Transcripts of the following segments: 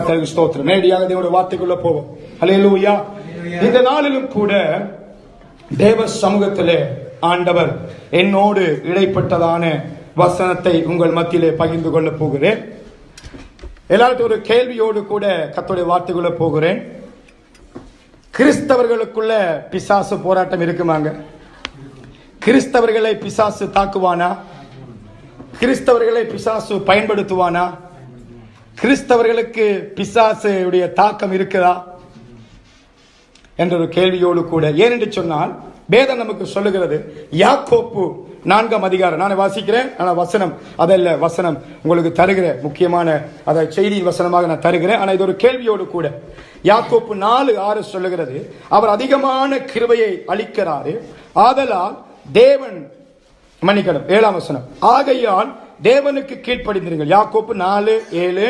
கர்த்தருக்கு ஸ்தோத்திரம். நேரடியாக தேவனுடைய வார்த்தைக்குள்ள போவோம். ஹல்லேலூயா. இந்த நாளிலும் கூட தேவ சமூகத்திலே ஆண்டவர் என்னோடு இடைப்பட்டதான வசனத்தை உங்கள் மத்தியிலே பகிர்ந்து கொள்ள போகிறேன். எல்லாருக்கும் ஒரு கேள்வியோடு கூட கர்த்தருடைய வார்த்தைக்குள்ள போகிறேன். கிறிஸ்தவர்களுக்குள்ள பிசாசு போராட்டம் இருக்குமாங்க? கிறிஸ்தவர்களை பிசாசு தாக்குவானா? கிறிஸ்தவர்களை பிசாசு பயன்படுத்துவானா? கிறிஸ்தவர்களுக்கு பிசாசுடைய தாக்கம் இருக்குதா என்ற ஒரு கேள்வியோடு கூட, ஏனென்று சொன்னால் வேதம் நமக்கு சொல்லுகிறது. யாக்கோப்பு 4ஆம் அதிகாரம் நான் வாசிக்கிறேன். ஆனால் வசனம் அதல்ல, வசனம் உங்களுக்கு தருகிறேன். முக்கியமான அதை செய்தி வசனமாக நான் தருகிறேன். ஆனால் இது ஒரு கேள்வியோடு கூட. யாக்கோப்பு 4:6 சொல்லுகிறது, அவர் அதிகமான கிருபையை அளிக்கிறாரு, ஆதலால் தேவன் மன்னிக்கணும். 7ஆம் வசனம், ஆகையால் தேவனுக்கு கீழ்ப்படிந்திருங்கள். யாக்கோப்பு 4:7,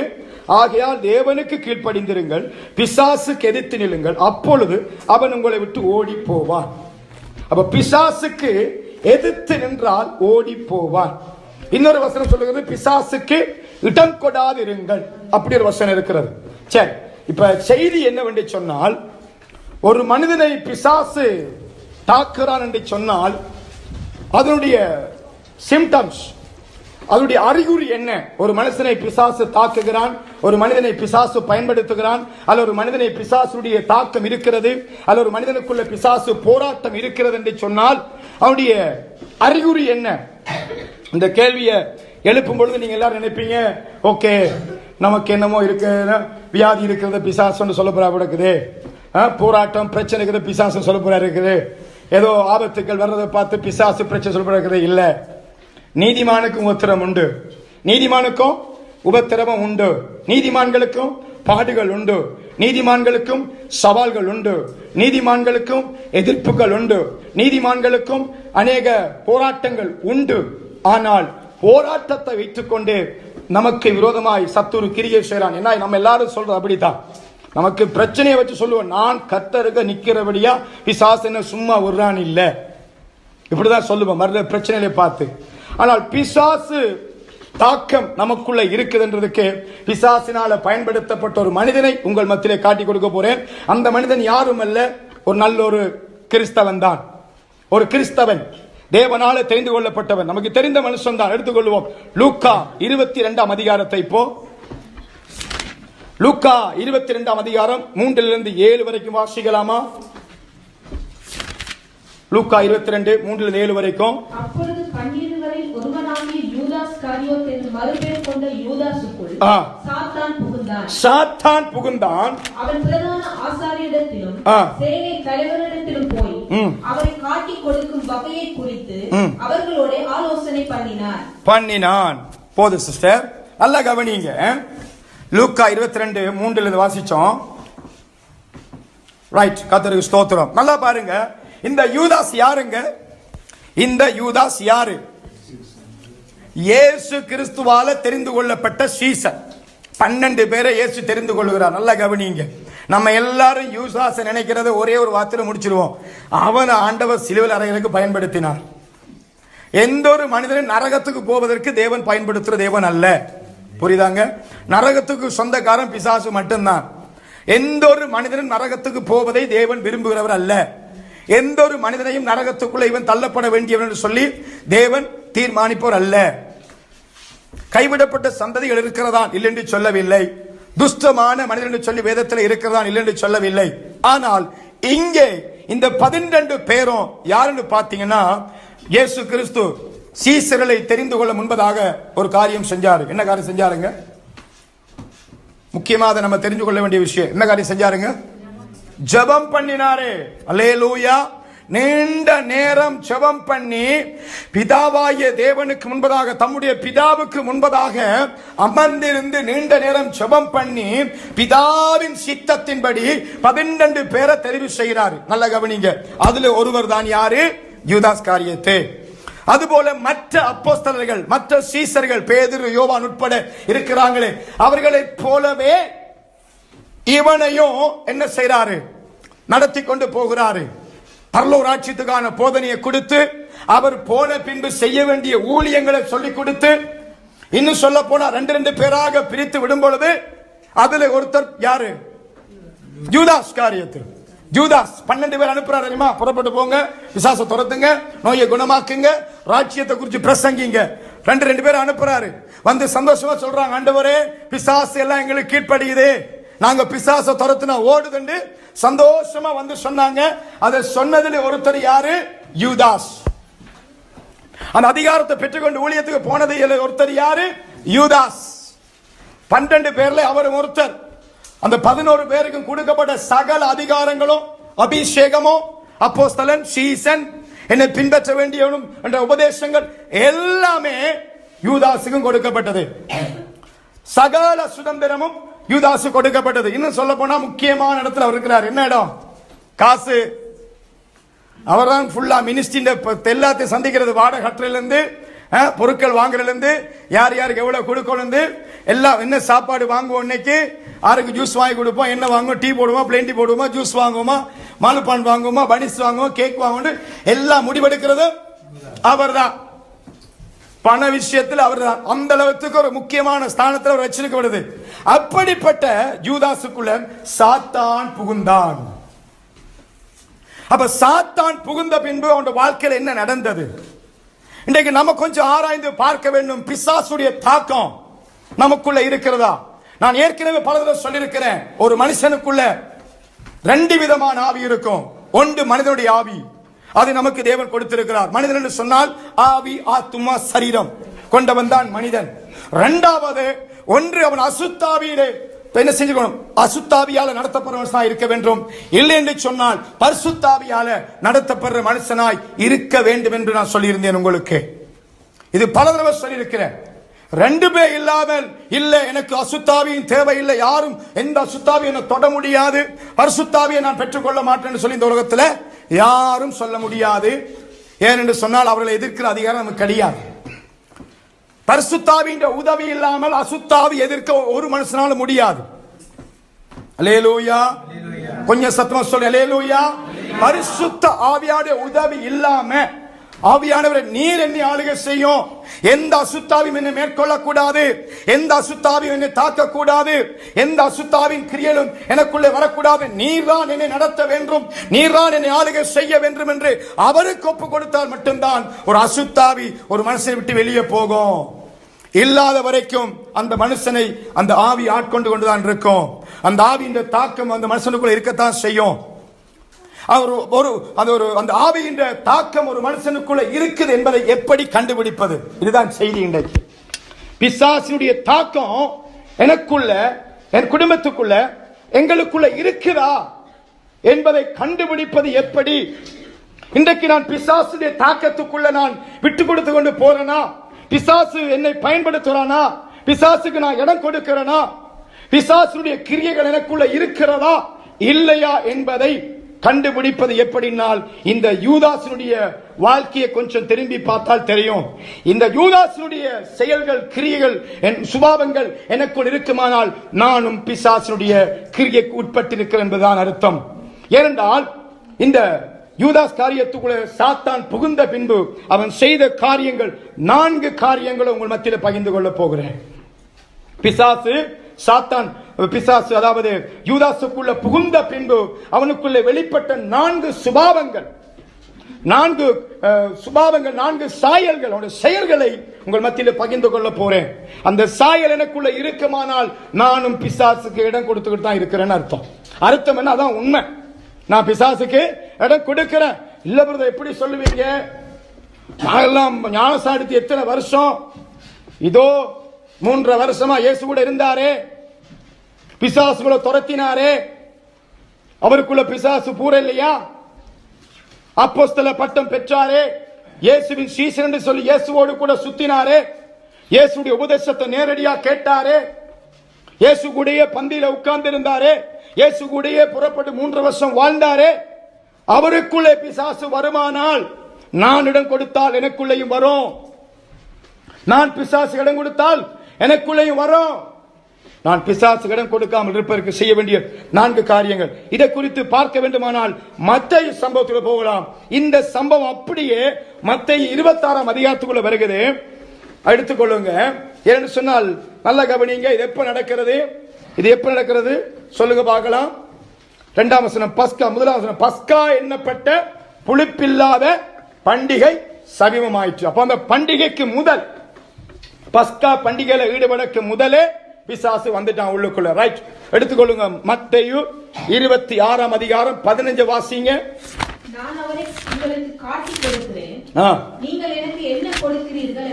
ஆகையால் தேவனுக்கு கீழ்ப்படிந்திருங்கள், பிசாசுக்கு எதிர்த்து நில்லுங்கள், அப்பொழுது அவன் உங்களை விட்டு ஓடி போவான். அப்ப பிசாசுக்கு எதிர்த்து நின்றால் ஓடி போவான். இன்னொரு வசனம் சொல்லுகிறது, பிசாசுக்கு இடம் கொடாதிருங்கள். அப்படி ஒரு வசனம் இருக்கிறது. சரி, இப்ப செய்தி என்னவென்று சொன்னால், ஒரு மனிதனை பிசாசு தாக்குறான் என்று சொன்னால் அதனுடைய சிம்டம்ஸ், அதனுடைய அறிகுறி என்ன? ஒரு மனுஷனை பிசாசு தாக்குகிறான், ஒரு மனிதனை பிசாசு பயன்படுத்துகிறான், அல்ல ஒரு மனிதனை பிசாசுடைய தாக்கம் இருக்கிறது, அல்ல ஒரு மனிதனுக்குள்ள பிசாசு போராட்டம் இருக்கிறது என்று சொன்னால் அவனுடைய அறிகுறி என்ன? இந்த கேள்வியை எழுப்பும் பொழுது நீங்க எல்லாரும் நினைப்பீங்க, ஓகே நமக்கு என்னமோ இருக்கு, வியாதி இருக்கிறது பிசாசுன்னு சொல்ல போறா இருக்குது, போராட்டம் பிரச்சனை இருக்கிறது பிசாசு சொல்ல போறா இருக்குது, ஏதோ ஆபத்துக்கள் வர்றதை பார்த்து பிசாசு பிரச்சனை சொல்ல போறா இருக்குது. இல்ல, நீதிமானுக்கும் உபத்திரம் உண்டு, நீதிமானுக்கும் உபத்திரமும் உண்டு, நீதிமான்களுக்கும் பாடுகள் உண்டு, நீதிமான்களுக்கும் சவால்கள் உண்டு, நீதிமான்களுக்கும் எதிர்ப்புகள் உண்டு, நீதிமான்களுக்கும் அநேக போராட்டங்கள் உண்டு. ஆனால் போராட்டத்தை வைத்துக் கொண்டு நமக்கு விரோதமாய் சத்துரு கிரியை செய்றான். என்ன நம்ம எல்லாரும் சொல்றது அப்படித்தான். நமக்கு பிரச்சனையை வச்சு சொல்லுவோம், நான் கர்த்தருக்கு நிக்கிறபடியா பிசாசு என்ன சும்மா விடுறான் இல்ல, இப்படிதான் சொல்லுவோம் மறுபடிய பிரச்சனைகளை பார்த்து. ஆனால் பிசாசு தாக்கம் நமக்குள்ள இருக்குதுன்றதுக்கு பிசாசினால பயன்படுத்தப்பட்ட ஒரு மனிதனை உங்கள் மத்தியிலே காட்டி கொடுக்க போறேன். அந்த மனிதன் யாரும் அல்ல, ஒரு நல்ல ஒரு கிறிஸ்தவன் தான். ஒரு கிறிஸ்தவன், தேவனால தெரிந்து கொள்ளப்பட்டவன், நமக்கு தெரிந்த மனுஷன் தான். எடுத்துக்கொள்வோம் லூக்கா 22ஆம் அதிகாரத்தை. இப்போ லூக்கா 22ஆம் அதிகாரம் 3-7 வரைக்கும் வாசிக்கலாமா? லூக்கா 22 3-7 வரைக்கும். அப்பொழுது 12 ஒருவனாகிய யூதாஸ் காரியோத் என்று மறுபெயர் கொண்ட யூதாசுக்குள் சாத்தான் புகுந்தான். அவன் பிரதான ஆசாரியரிடத்திலும் சேனை தலைவரிடத்திலும் போய் அவரை காட்டி கொடுக்கும் வகையை குறித்து அவர்களோட ஆலோசனை பண்ணினான். போது சிஸ்டர், நல்லா கவனிங்க. லூக்கா 22 3 வாசிச்சோம். ரைட், கர்த்தருக்கு ஸ்தோத்திரம். நல்லா பாருங்க, இந்த யூதாஸ் யாருங்க? இந்த யூதாஸ் யாரு? இயேசு கிறிஸ்துவால தெரிந்து கொள்ளப்பட்ட சீசன். 12 பேரை இயேசு தெரிந்து கொள்கிறார். நல்லா கவனிங்க. நம்ம எல்லாரும் யூதாஸ் நினைக்கிறத ஒரே ஒரு வார்த்தையில முடிச்சிருவோம், அவன் ஆண்டவர் சிலுவையில் அறைகளுக்கு பயன்படுத்தினார். எந்த ஒரு மனிதனும் நரகத்துக்கு போவதற்கு தேவன் பயன்படுத்துற தேவன் அல்ல. புரியுதாங்க? நரகத்துக்கு சொந்தக்காரன் பிசாசு மட்டும்தான். எந்த ஒரு மனிதனும் நரகத்துக்கு போவதை தேவன் விரும்புகிறவர் அல்ல. எந்த ஒரு மனிதனையும் நரகத்துக்குள்ள இவன் தள்ளப்பட வேண்டியவன் என்று சொல்லி தேவன் தீர்மானிப்போர் அல்ல. கைவிடப்பட்ட சந்ததிகள் இருக்கிறதான் இல்லை என்று சொல்லவில்லை, துஷ்டமான மனிதன் என்று சொல்லி வேதத்தில் இருக்கிறதான் இல்லை என்று சொல்லவில்லை. ஆனால் இங்கே இந்த 12 பேரும் யாருன்னு பார்த்தீங்கன்னா, இயேசு கிறிஸ்து சீசர்களை தெரிந்து கொள்ள முன்பதாக ஒரு காரியம் செஞ்சாரு. என்ன காரியம் செஞ்சாருங்க? முக்கியமாக நம்ம தெரிந்து கொள்ள வேண்டிய விஷயம். என்ன காரியம் செஞ்சாருங்க? ஜெபம் பண்ணினாரே. அல்லேலூயா. நீண்ட நேரம் ஜெபம் பண்ணி பிதாவாகிய தேவனுக்கு முன்பதாக, தம்முடைய பிதாவுக்கு முன்பதாக அமர்ந்திருந்து நீண்ட நேரம் ஜெபம் பண்ணி பிதாவின் சித்தத்தின்படி 12 பேரை தெரிவு செய்கிறார். நல்ல கவனிங்க. அதுல ஒருவர் தான் யாரு? யூதாஸ் காரியத்து. அதுபோல மற்ற அப்போஸ்தலர்கள், மற்ற சீசர்கள், பேதுரு, யோவான் உட்பட இருக்கிறாங்களே, அவர்களைப் போலவே இவனையும் என்ன செய்யறாரு? நடத்தி கொண்டு போகிறாரு. பரலோக ராஜ்யத்துக்கான போதனையை கொடுத்து, அவர் போன பின்பு செய்ய வேண்டிய ஊழியங்களை சொல்லிக் கொடுத்து, இன்னும் சொல்ல போனா 2 பேராக பிரித்து விடும் பொழுது அதுல ஒருத்தர் யாரு? யூதாஸ் காரியத்து. யூதாஸ் 12 பேர் அனுப்புறாரு தெரியுமா? புறப்பட்டு போங்க, பிசாசை துரத்துங்க, நோயை குணமாக்குங்க, ராஜ்யத்தை குறித்து பிரசங்கிங்க. ரெண்டு பேர் அனுப்புறாரு. வந்து சந்தோஷமா சொல்றாங்க, ஆண்டவரே பிசாசு எல்லாம் எங்களுக்கு கீழ்ப்படியுது, நாங்க பிசாசை துரத்துனா ஓடுதுண்டு சந்தோஷமா வந்து சொன்னாங்க. அதை சொன்னதுல ஒருத்தர் யாரு? யூதாஸ். அந்த அதிகாரத்தை பெற்றுக்கொண்டு ஊழியத்துக்கு போனது ஒருத்தர் யாரு? யூதாஸ். 12 பேர்ல அவர் ஒருத்தர். அந்த 11 பேருக்கும் கொடுக்கப்பட்ட சகல அதிகாரங்களும் அபிஷேகமும் அப்போஸ்தலன், சீசன், என்னை பின்பற்ற வேண்டியவனும் என்ற உபதேசங்கள் எல்லாமே யூதாசுக்கும் கொடுக்கப்பட்டது. சகல சுதந்திரமும் யூதாசு கொடுக்கப்பட்டது. இன்னும் சொல்ல போனா முக்கியமான இடத்துல அவர் இருக்கிறார். என்ன இடம்? காசு. அவர் தான் ஃபுல்லா மினிஸ்ட்ரி எல்லாத்தையும் சந்திக்கிறது. வாடகை கட்டுறதுலேருந்து, பொருட்கள் வாங்குறதுலேருந்து, யார் யாருக்கு எவ்வளவு கொடுக்கணும், எல்லாம். என்ன சாப்பாடு வாங்குவோம், இன்னைக்கு யாருக்கு ஜூஸ் வாங்கி கொடுப்போம், என்ன வாங்குவோம், டீ போடுவோமா, பிளேன் டீ போடுவோமா, ஜூஸ் வாங்குவோமா, மாலுப்பான் வாங்குவோமா, பனிஸ் வாங்குவோம், கேக் வாங்குவோம், எல்லாம் முடிவெடுக்கிறது அவர் தான். பண விஷயத்தில் அவர் தான். அந்த அளவுக்கு ஒரு முக்கியமான ஸ்தானத்தில் அவர் வச்சிருக்கப்படுது. அப்படிப்பட்ட யூதாசுக்குள்ள சாத்தான் புகுந்தான். அப்ப சாத்தான் புகுந்த பின்பு அவனுடைய வாழ்க்கையில் என்ன நடந்தது? இன்றைக்கு நம்ம கொஞ்சம் ஆராய்ந்து பார்க்க வேண்டும். பிசாசுடைய தாக்கம் நமக்குள்ள இருக்கிறதா? நான் ஏற்கனவே பல தடவை சொல்லியிருக்கிறேன், ஒரு மனுஷனுக்குள்ள 2 விதமான ஆவி இருக்கும். ஒன்று மனிதனுடைய ஆவி, அது நமக்கு தேவன் கொடுத்திருக்கிறார். மனிதன் என்று சொன்னால் ஆவி, ஆத்துமா, சரீரம் கொண்டவன் தான் மனிதன். 2வது ஒன்று அவன் அசுத்தாவியிலே என்ன செஞ்சுக்கணும்? அசுத்தாவியால நடத்தப்படுற இருக்க வேண்டும். இல்லை என்று சொன்னால் பரிசுத்தாவியால நடத்தப்படுற மனுஷனாய் இருக்க வேண்டும் என்று நான் சொல்லியிருந்தேன் உங்களுக்கு. இது பல தடவை சொல்லியிருக்கிறேன். 2 பேர் இல்லாமல் இல்ல, எனக்கு அசுத்தாவியின் தேவை இல்லை, யாரும் எந்த அசுத்தாவியை என்ன தொட முடியாது, பரிசுத்தாவியை நான் பெற்றுக்கொள்ள மாட்டேன் சொல்லி இந்த உலகத்தில் யாரும் சொல்ல முடியாது. ஏனென்று சொன்னால் அவர்களை எதிர்க்கிற அதிகாரம் நமக்கு கிடையாது. பரிசுத்தாவின் உதவி இல்லாமல் அசுத்தாவி எதிர்க்க ஒரு மனுஷனால முடியாது. அல்லேலூயா. கொஞ்சம் சத்தமா சொல்லு அல்லேலூயா. பரிசுத்த ஆவியாருடைய உதவி இல்லாம, ஆவியானவரை நீர் என்னை ஆளுகை செய்யும், எந்த அசுத்தாவியும் என்னை மேற்கொள்ள கூடாது, எந்த அசுத்தாவியும் என்னை தாக்க கூடாது, எந்த அசுத்தாவின் கிரியலும் எனக்குள்ளே வரக்கூடாது, நீர்தான் என்னை நடத்த வேண்டும், நீர்தான் என்னை ஆளுகை செய்ய வேண்டும் என்று அவருக்கு ஒப்பு கொடுத்தால் மட்டும்தான் ஒரு அசுத்தாவி ஒரு மனுஷனை விட்டு வெளியே போகும். இல்லாத வரைக்கும் அந்த மனுஷனை அந்த ஆவி ஆட்கொண்டு கொண்டுதான் இருக்கும். அந்த ஆவியின் தாக்கம் அந்த மனுஷனுக்குள்ள இருக்கத்தான் செய்யும். அந்த ஆவியின் தாக்கம் ஒரு மனுஷனுக்குள்ள இருக்குது என்பதை எப்படி கண்டுபிடிப்பது? இதுதான் செய்தி இன்றைக்கு. பிசாசினுடைய தாக்கம் எனக்குள்ள, என் குடும்பத்துக்குள்ள, எங்களுக்குள்ள இருக்குதா என்பதை கண்டுபிடிப்பது எப்படி? இன்றைக்கு நான் பிசாசுடைய தாக்கத்துக்குள்ள நான் விட்டு கொடுத்து கொண்டு போறேனா? பிசாசு என்னை பயன்படுத்துறானா? பிசாசுக்கு நான் இடம் கொடுக்கிறேனா? பிசாசுடைய கிரியைகள் எனக்குள்ள இருக்கிறதா இல்லையா என்பதை கண்டுபிடிப்பது எப்படினால், இந்த யூதாசினுடைய வாழ்க்கையை கொஞ்சம் திரும்பி பார்த்தால் தெரியும். இந்த யூதாசினுடைய செயல்கள், கிரியைகள், சுபாவங்கள் எனக்குள் இருக்குமானால் நானும் பிசாசினுடைய கிரியைக்கு உட்பட்டிருக்கிறேன் என்பதுதான் அர்த்தம். ஏனென்றால் இந்த யூதாஸ் காரியத்துக்குள்ள சாத்தான் புகுந்த பின்பு அவன் செய்த காரியங்கள் 4 காரியங்களை உங்கள் மத்தியில் பகிர்ந்து கொள்ள போகிறேன். பிசாசு அதாவது யூதாசுக்குள்ள புகுந்த பின்பு அவனுக்குள்ள வெளிப்பட்ட 4 சுபாவங்கள், 4 சாயல்கள், அவனுடைய செயல்களை உங்கள் மத்தியில் பகிர்ந்து கொள்ள போறேன். அந்த சாயல் எனக்குள்ள இருக்குமானால் நானும் பிசாசுக்கு இடம் கொடுத்துக்கிட்டு தான் இருக்கிறேன்னு அர்த்தம் என்ன? அதான் உண்மை. நான் பிசாசுக்கு இடம் கொடுக்கிறேன். இல்ல பிரதர், எப்படி சொல்லுவீங்க? நாங்கெல்லாம் ஞானசாடித்து எத்தனை வருஷம், இதோ 3 வருஷமா இயேசு கூட இருந்தாரே, பிசாசுகளை துரத்தினாரே, அவருக்குள்ள பிசாசு பூர இல்லையா? அப்போஸ்தல பட்டம் பெற்றாரே, இயேசுவின் சீசன் என்று சொல்லி இயேசுவோடு கூட சுத்தினாரே, இயேசுடைய உபதேசத்தை நேரடியா கேட்டாரே, இயேசு கூடயே பந்தியில உட்கார்ந்து இருந்தாரே, இயேசு கூடயே புறப்பட்டு 3 வருஷம் வாழ்ந்தாரே. அவருக்குள்ளே பிசாசு வருமானால் நான் இடம் கொடுத்தால் எனக்குள்ளேயும் வரும். நான் பிசாசு இடம் கொடுத்தால் எனக்குள்ளேயும் வரும். நான் பிசாசு இடம் கொடுக்காமல் இருப்பதற்கு செய்ய வேண்டிய 4 காரியங்கள். இதை குறித்து பார்க்க வேண்டுமானால் மத்தேயு சம்பவத்துக்கு போகலாம். இந்த சம்பவம் அப்படியே மத்தேயு 26ஆம் அதிகாரத்துக்குள்ள வருகிறது. எடுத்துக்கொள்ளுங்க. ஏன்னு சொன்னால் நல்ல கவனிங்க. இது எப்ப நடக்கிறது? இது எப்ப நடக்கிறது சொல்லுங்க பார்க்கலாம். 2ஆம் வசனம் பஸ்கா. 1ஆம் வசனம் பஸ்கா எண்ணப்பட்ட புளிப்பில்லாத பண்டிகை சமீபமாயிற்று. அப்ப அந்த பண்டிகைக்கு முதல், பஸ்கா பண்டிகையில ஈடுபடக்கு முதலே பிசாசு வந்துட்டான் உள்ளுக்குள்ள. ரைட், எடுத்துக்கொள்ளுங்க. மத்தேயு 26ஆம் அதிகாரம் 15 வாசிங்க. நான் அவரை உங்களுக்கு காட்டிக் கொடுக்கிறேன், நீங்கள் எனக்கு என்ன கொடுக்கிறீர்கள்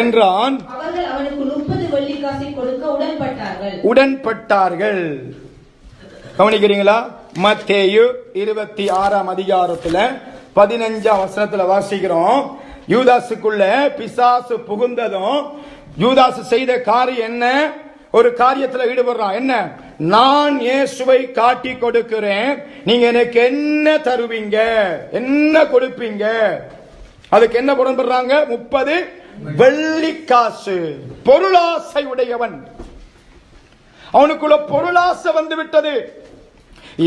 என்றான். அவர்கள் அவனுக்கு 30 வெள்ளிக்காசை கொடுக்க உடன்பட்டார்கள். கவனிக்கிறீங்களா? மத்தேயு 26ஆம் அதிகாரத்துல 15ஆம் வசனத்துல வாசிக்கிறோம். யூதாசுக்குள்ள பிசாசு புகுந்ததும் யூதாசு செய்த காரியம் என்ன? ஒரு காரியத்துல ஈடுபடுறான். என்ன? நான் இயேசுவை காட்டி கொடுக்கிறேன், நீங்க எனக்கு என்ன தருவீங்க, என்ன கொடுப்பீங்க? அதுக்கு என்ன உடன்படுறாங்க? 30 வெள்ளிக்காசு. பொருளாசை உடையவன், அவனுக்குள்ள பொருளாசை வந்து விட்டது.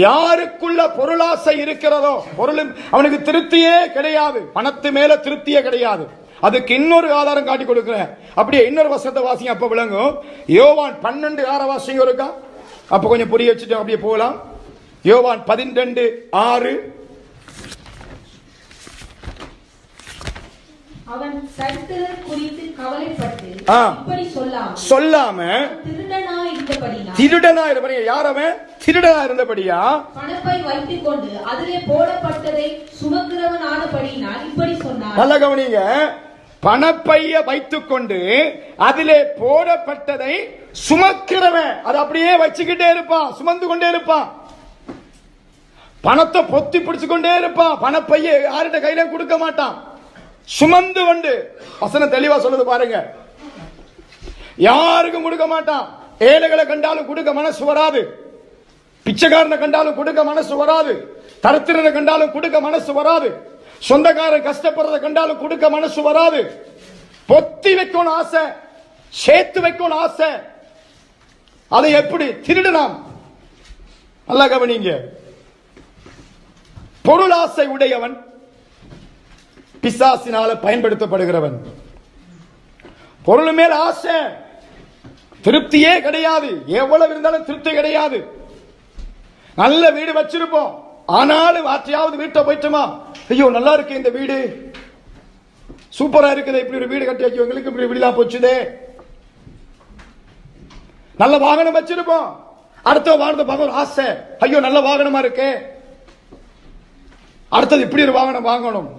யாருக்குள்ள பொருளாசை இருக்கிறதோ பொருளும் அவனுக்கு திருப்தியே கிடையாது, பணத்து மேல திருப்தியே கிடையாது. அதுக்கு இன்னொரு ஆதாரம் காட்டி கொடுக்கிறேன். அப்படியே இன்னொரு வசனத்தை வாசிங்க, அப்ப விளங்கும். யோவான் 12:6 வாசிங்க இருக்கா, அப்ப கொஞ்சம் புரிய வச்சுட்டு அப்படியே போகலாம். யோவான் 12:6. அவன் தரித்திரர் குறித்து கவலைப்பட்டு இப்படி சொல்லாம திருடனா இருந்தபடியா. யார் அவன்? திருடனா இருந்தபடியா பணப்பை வைத்துக் கொண்டு அதிலே போடப்பட்டதை சுமக்கிறவன் ஆனபடியினால் இப்படி சொன்னான். நல்ல கவனிங்க. பணப்பைய வைத்துக் கொண்டு அதிலே போடப்பட்டதை சுமக்கிறவன், அதை அப்படியே வச்சுக்கிட்டே இருப்பான், சுமந்து கொண்டே இருப்பான். பணத்தை பொத்தி பிடிச்சு கொண்டே இருப்பான். பணப்பைய யார்கிட்ட கையில கொடுக்க மாட்டான், சுமந்து கொண்டு. வசனம் தெளிவா சொல்லுது பாருங்க. யாருக்கும் கொடுக்க மாட்டான். ஏழைகளை கண்டாலும் கொடுக்க மனசு வராது, பிச்சைக்காரனை கண்டாலும் கொடுக்க மனசு வராது, தரித்திரனை கண்டாலும் கொடுக்க மனசு வராது, சொந்தக்காரன் கஷ்டப்படுறத கண்டாலும் கொடுக்க மனசு வராது. பொத்தி வைக்கணும் ஆசை, சேர்த்து வைக்கணும் ஆசை. அதை எப்படி திருடலாம்? நல்லா கவனிங்க. பொருளாசை உடையவன் பிசாசினால பயன்படுத்தப்படுகிறவன். பொருள் மேல் ஆசை, திருப்தியே கிடையாது. எவ்வளவு இருந்தாலும் திருப்தி கிடையாது. நல்ல வீடு வச்சிருப்போம், ஆனாலும் ஆற்றையாவது வீட்டை போயிட்டோமா, ஐயோ நல்லா இருக்கு இந்த வீடு, சூப்பரா இருக்குது, இப்படி ஒரு வீடு கட்டி வச்சு எங்களுக்கு இப்படி வீடா போச்சுதே. நல்ல வாகனம் வச்சிருப்போம், அடுத்த வாகனத்தை பார்க்க ஆசை, ஐயோ நல்ல வாகனமா இருக்கு, அடுத்தது இப்படி ஒரு வாகனம் வாங்கணும்.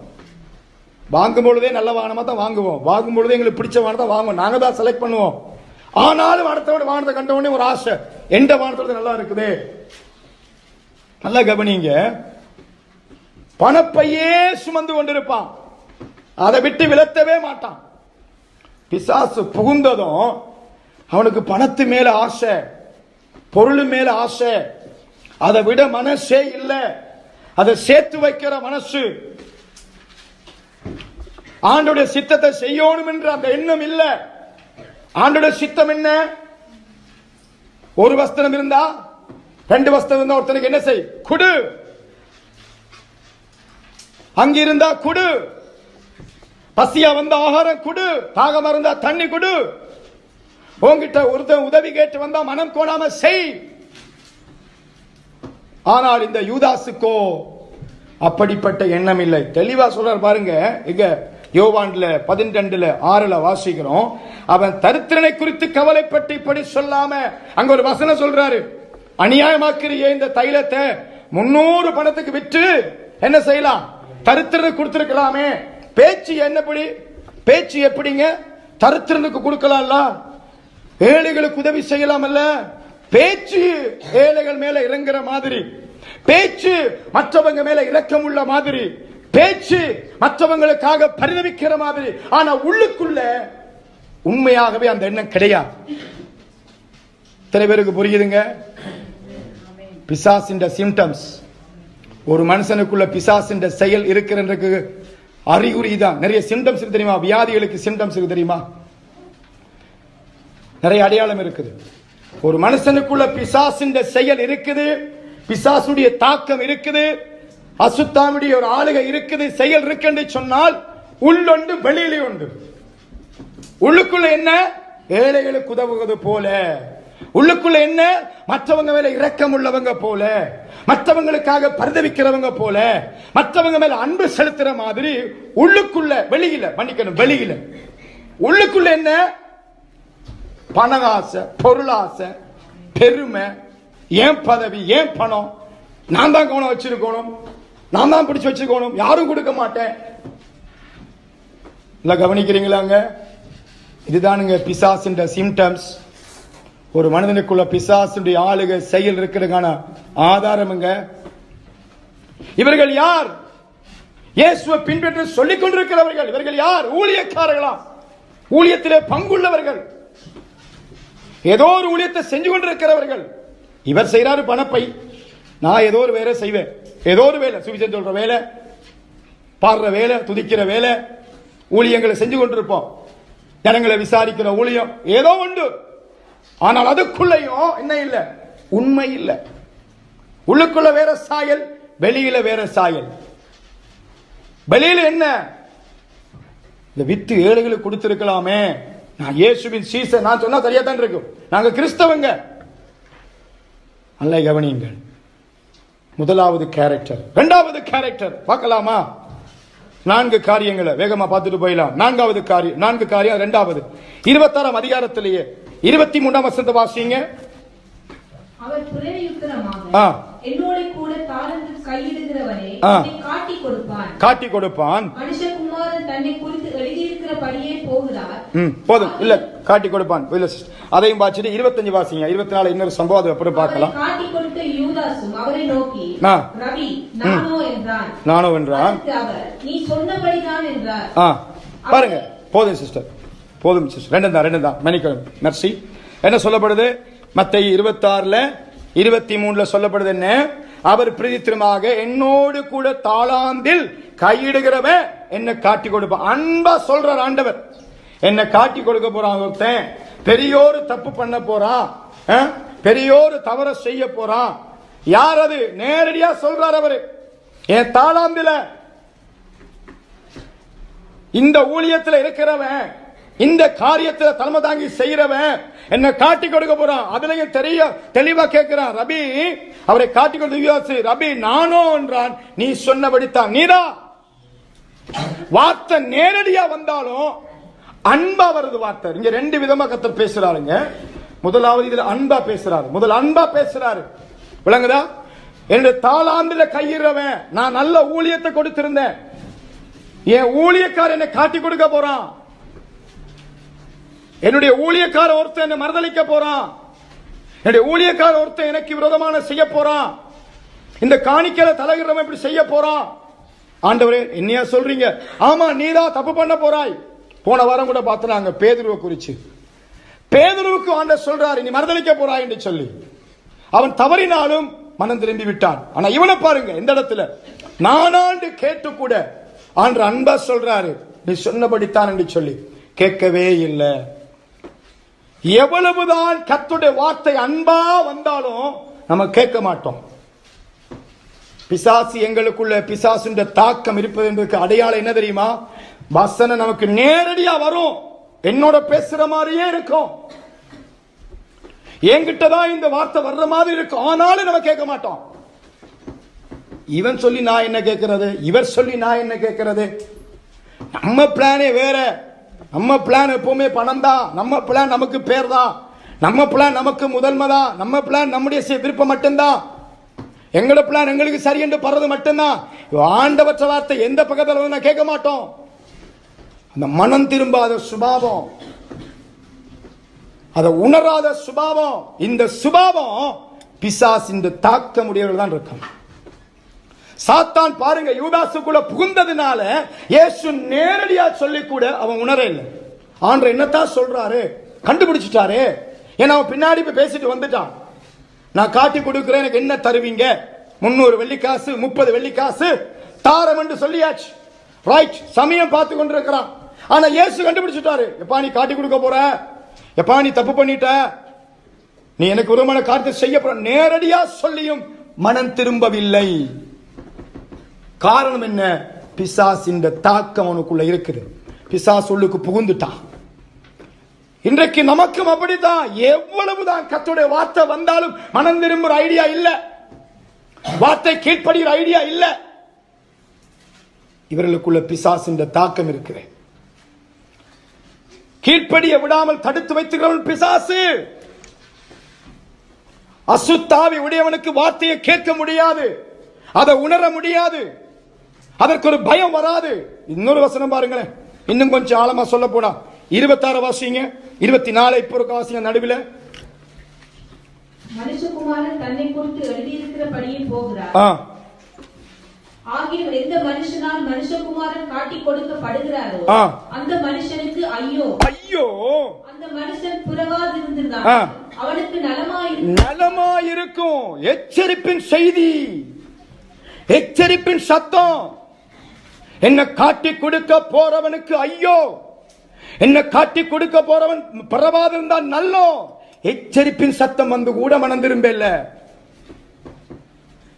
வாங்கும் பொழுதே நல்ல வாகனமா தான் வாங்குவோம், வாங்கும் பொழுதே எங்களுக்கு பிடிச்ச வாகனத்தை வாங்குவோம், நாங்க தான் செலக்ட் பண்ணுவோம். ஆனாலும் அடுத்த வாகனத்தை கண்ட உடனே ஒரு ஆசை, எந்த வாகனத்தோட நல்லா இருக்குது. நல்லா கவனிங்க. பணப்பையே சுமந்து கொண்டிருப்பான், அதை விட்டு விலத்தவே மாட்டான். பிசாசு புகுந்ததும் அவனுக்கு பணத்து மேல ஆசை, பொருள் மேல ஆசை, அதை விட மனசே இல்லை, அதை சேர்த்து வைக்கிற மனசு. ஆண்டோடைய சித்தத்தை செய்யணும் என்ற அந்த எண்ணம் இல்ல. ஆண்டோடைய சித்தம் என்ன? ஒரு வஸ்திரம் இருந்தா, 2 வஸ்திரம் இருந்தா ஒருத்தனுக்கு என்ன செய்? குடு. அங்கிருந்தா குடு, பசியா வந்த ஆகாரம் குடு, தாகமா இருந்தா தண்ணி குடு, உன்கிட்ட ஒருத்தன் உதவி கேட்டு வந்தா மனம் கோணாம செய். ஆனால் இந்த யூதாசுக்கோ அப்படிப்பட்ட எண்ணம் இல்லை. தெளிவா சொல்றார் பாருங்க. இங்க யோவான்ல 12:6 வாசிக்கிறோம். அவன் தரித்திரனை குறித்து கவலைப்பட்டு இப்படி சொல்லாம, அங்க ஒரு வசனம் சொல்றாரு, அநியாயமாக்கிறியே இந்த தைலத்தை 300 பணத்துக்கு விற்று என்ன செய்யலாம்? தரித்திரனுக்கு கொடுத்திருக்கலாமே. பேச்சு என்னப்படி? பேச்சு எப்படிங்க? தரித்திரனுக்கு கொடுக்கலாம்ல, ஏழைகளுக்கு உதவி செய்யலாமல்ல. பேச்சு ஏழைகள் மேல இறங்குற மாதிரி, பேச்சு மற்றவங்க மேல இரக்கம் உள்ள மாதிரி, பேச்சு மற்றவங்களுக்காக பரிதவிக்கிற மாதிரி. ஆனா உள்ளுக்குள்ள உண்மையாகவே அந்த எண்ணம் கிடையாது. எத்தனை பேருக்கு புரியுதுங்க? பிசாசின் சிம்டம்ஸ், ஒரு மனுஷனுக்குள்ள பிசாசின் செயல் இருக்கிறதுக்கு அறிகுறி தான். நிறைய சிம்டம்ஸ் இருக்கு தெரியுமா? வியாதிகளுக்கு சிம்டம்ஸ் இருக்கு தெரியுமா? நிறைய அடையாளம் இருக்குது. ஒரு மனுஷனுக்குள்ள பிசாசின் செயல் இருக்குது, பிசாசுடைய தாக்கம் இருக்குது, அசுத்தாமுடைய ஒரு ஆளுகை இருக்குது, செயல் இருக்கு என்று சொன்னால் உள்ளொண்டு வெளியிலே உண்டு. உள்ளுக்குள்ள என்ன? ஏழைகளுக்கு உதவுவது போல, உள்ளுக்குள்ள என்ன? மற்றவங்க மேல இரக்கம் உள்ளவங்க போல, மற்றவங்களுக்காக பரிதவிக்கிறவங்க போல, மற்றவங்க மேல அன்பு செலுத்துற மாதிரி உள்ளுக்குள்ள, வெளியில மன்னிக்கணும், வெளியில. உள்ளுக்குள்ள என்ன? பணஆசை, பொருளாசை, பெருமை, ஏன் பதவி, ஏன் பணம், நான் தான் கவனம் வச்சிருக்கணும், நான் தான் பிடிச்சு வச்சுக்கணும், யாரும் கொடுக்க மாட்டேன். இல்ல கவனிக்கிறீங்களாங்க? இதுதானுங்க பிசாசின் சிம்டம்ஸ். ஒரு மனிதனுக்குள்ள பிசாசுடைய ஆளுகை செயல் இருக்கிறதுக்கான ஆதாரமுங்க. இவர்கள் யார்? இயேசுவை பின்பற்றி சொல்லிக் கொண்டிருக்கிறவர்கள். இவர்கள் யார்? ஊழியக்காரர்களா? ஊழியத்திலே பங்குள்ளவர்கள், ஏதோ ஒரு ஊழியத்தை செஞ்சு கொண்டிருக்கிறவர்கள். இவர் செய்யறாரு பணப்பை, நான் ஏதோ ஒரு வேலை செய்வேன், ஏதோ ஒரு வேலை, சுவிசேஷம் சொல்ற வேலை, பாடுற வேலை, துதிக்கிற வேலை, ஊழியங்களை செஞ்சு கொண்டிருப்போம், ஜனங்களை விசாரிக்கிற ஊழியம் ஏதோ உண்டு. ஆனால் அதுக்குள்ளயும் என்ன இல்ல? உண்மை இல்ல. உள்ளுக்குள்ள வேற சாயல், வெளியில வேற சாயல். வெளியில என்ன? இந்த வித்து ஏழைகளுக்கு கொடுத்திருக்கலாமே, நான் இயேசுவின் சீசன், நான் சொன்னா சரியா தான் இருக்கும், நாங்க கிறிஸ்தவங்க. நல்ல கவனியுங்கள். முதலாவது கேரக்டர். இரண்டாவது கேரக்டர் பார்க்கலாமா? 4 காரியங்களை வேகமா பார்த்துட்டு போயிடலாம். 4வது காரியம், 4 காரியம். இரண்டாவது 26ஆம் அதிகாரத்திலேயே 23ஆம் வசனத்தை வாசிங்க. அவர் பிரதியுத்தரமாக, என்னோட கூட தாளந்து கையிடுகிறவனே காட்டி கொடுப்பான், காட்டி கொடுப்பான். மனுஷகுமாரன் தன்னை குறித்து எழுதியிருக்கிறபடியே போகிறார். போதும் இல்ல, காட்டி கொடுப்பான். இல்ல அதையும் பார்த்துட்டு 25 வாசிங்க. 24 இன்னொரு சம்பவம் அப்புறம் பார்க்கலாம். காட்டி கொடுத்த யூதாசும் அவரை நோக்கி, ரவி, நானோ என்றான். நானோ என்றான். அவர், நீ சொன்னபடிதான் என்றார். பாருங்க, போதும் சிஸ்டர், போதும் சிஸ்டர். ரெண்டு தான் மன்னிக்கணும், மெர்சி. என்ன சொல்லப்படுது? மத்தேயு 26ல 23ல சொல்லப்படுது என்ன? அவர் பிரதித்திரமாக, என்னோடு கூட தாளாந்தில் கையிடுகிறவன் என்ன காட்டி கொடுப்பான். அன்பா சொல்றார் ஆண்டவர், என்ன காட்டி கொடுக்க போறான். ஒருத்தன் பெரியோரு தப்பு பண்ண போறான், பெரியோரு தவற செய்ய போறான். யார் அது? நேரடியா சொல்றார் அவரு. என் தாளாந்தில இந்த ஊழியத்தில் இருக்கிறவன், இந்த காரியத்தில் தலைமை தாங்கி செய்யறவன் என்ன காட்டி கொடுக்க போறான். அதுலயும் தெளிவா கேட்கிறான். ரபி, அவரை காட்டி கொடுத்து, ரபி நானோ என்றான். நீ சொன்னபடித்தான். நீதா வார்த்தை நேரடியா வந்தாலும் அன்பா வருது வார்த்தை. இங்க 2 விதமா கர்த்தர் பேசுறாருங்க. முதலாவது இதுல அன்பா பேசுறாரு. முதல் அன்பா பேசுறாரு, விளங்குதா? என்னுடைய தாளாந்துல கையிடுறவன், நான் நல்ல ஊழியத்தை கொடுத்திருந்தேன், என் ஊழியக்காரன் என்னை காட்டி கொடுக்க போறான். என்னுடைய ஊழியக்கார ஒருத்தன் என்னை மறுதளிக்க போறான். என்னுடைய ஊழியக்கார ஒருத்தன் எனக்கு விரோதமான செய்ய போறான். இந்த காணிக்கையில தலைகிறவன் இப்படி செய்ய போறான். ஆண்டவரே, என்னையா சொல்றீங்க? ஆமா, நீதான் தப்பு பண்ண போறாய். போன வாரம் கூட பார்த்தாங்க பேதுருவை குறிச்சு. பேதுருவுக்கு ஆண்டவர் சொல்றாரு, நீ மறுதளிக்க போறாய் என்று சொல்லி. அவன் தவறினாலும் மனம் திரும்பி விட்டான். ஆனா இவனை பாருங்க, இந்த இடத்துல நானாண்டு கேட்டு கூட ஆண்டவர் அன்பா சொல்றாரு, நீ சொன்னபடித்தான் என்று சொல்லி. கேட்கவே இல்லை. எவ்வளவுதான் கர்த்தருடைய வார்த்தை அன்பா வந்தாலும் நம்ம கேட்க மாட்டோம். பிசாசு எங்களுக்குள்ள பிசாசுன்ற தாக்கம் இருப்பது என்பதற்கு அடையாளம் என்ன தெரியுமா? வசனம் நமக்கு நேரடியா வரும், என்னோட பேசுற மாதிரியே இருக்கும், என்கிட்டதான் இந்த வார்த்தை வர்ற மாதிரி இருக்கும். ஆனாலும் நம்ம கேட்க மாட்டோம். இவன் சொல்லி நான் என்ன கேட்கிறது, இவர் சொல்லி நான் என்ன கேட்கிறது? நம்ம பிளானே வேற. நம்ம பிளான் எப்பவுமே பணம் தான். நம்ம பிளான் நமக்கு பேர் தான். நம்ம பிளான் நமக்கு முதன்மை தான். நம்ம பிளான் நம்முடைய விருப்பம் மட்டும்தான். எங்களோட பிளான் எங்களுக்கு சரி என்று படுறது மட்டும்தான். ஆண்டவற்ற வார்த்தை எந்த பக்கத்தில் நான் கேட்க மாட்டோம். அந்த மனம் திரும்பாத சுபாவம், அதை உணராத சுபாவம், இந்த சுபாவம் பிசாசின் தாக்கம் உடையவர்கள் தான் இருக்கும். சாத்தான் பாருங்க, யூதாசுக்குள்ள புகுந்ததுனால இயேசு நேரடியா சொல்லி கூட அவன் உணர இல்லை. ஆண்டவர் என்னத்தான் சொல்றாரு கண்டுபிடிச்சிட்டாரு. ஏன்னா அவன் பின்னாடி போய் பேசிட்டு வந்துட்டான். நான் காட்டி கொடுக்கிறேன், எனக்கு என்ன தருவீங்க? 300 வெள்ளிக்காசு, 30 வெள்ளிக்காசு தாரம் என்று சொல்லியாச்சு. ரைட், சமயம் பார்த்து கொண்டிருக்கிறான். ஆனா இயேசு கண்டுபிடிச்சிட்டாரு. எப்பா நீ காட்டி கொடுக்க போற, எப்பா நீ தப்பு பண்ணிட்ட, நீ எனக்கு விரும்பமான காரியத்தை செய்ய போற. நேரடியா சொல்லியும் மனம் திரும்பவில்லை. காரணம் என்ன? பிசாசின் தாக்கம் அவனுக்குள்ள இருக்குது. பிசாசு உள்ளுக்கு புகுந்துட்டான். இன்றைக்கு நமக்கும் அப்படித்தான். எவ்வளவுதான் கர்த்தருடைய வார்த்தை வந்தாலும் மனம் திரும்புற ஐடியா இல்ல, வார்த்தை கீழ்ப்படுகிற ஐடியா இல்ல. இவர்களுக்குள்ள பிசாசின் தாக்கம் இருக்கிற, கீழ்ப்படிய விடாமல் தடுத்து வைத்துகிறவன் பிசாசு. அசுத்தாவி உடையவனுக்கு வார்த்தையை கேட்க முடியாது, அதை உணர முடியாது, அதற்கு ஒரு பயம் வராது. இன்னொரு வசனம் பாருங்களேன், இன்னும் கொஞ்சம் ஆழமா சொல்ல போனா 26 வாசிங்க, 24 இப்போ இருக்க வாசிங்க நடுவில். மனுஷகுமாரன் தன்னை குறித்து எழுதியிருக்கிறபடியே போகிறார். ஆகிய எந்த மனுஷனால் மனுஷகுமாரன் காட்டிக் கொடுக்கப்படுகிறாரோ அந்த மனுஷனுக்கு ஐயோ ஐயோ. அந்த மனுஷன் புறவாதிருந்தால் அவனுக்கு நலமாயிருக்கும். எச்சரிப்பின் செய்தி, எச்சரிப்பின் சத்தம். என்ன காட்டிக் கொடுக்க போறவனுக்கு ஐயோ, என்ன காட்டிக் கொடுக்க போறவன் புறவாதிருந்தால் நல்லோ. எச்சரிப்பின் சத்தம் வந்து கூட மனம் திரும்பல.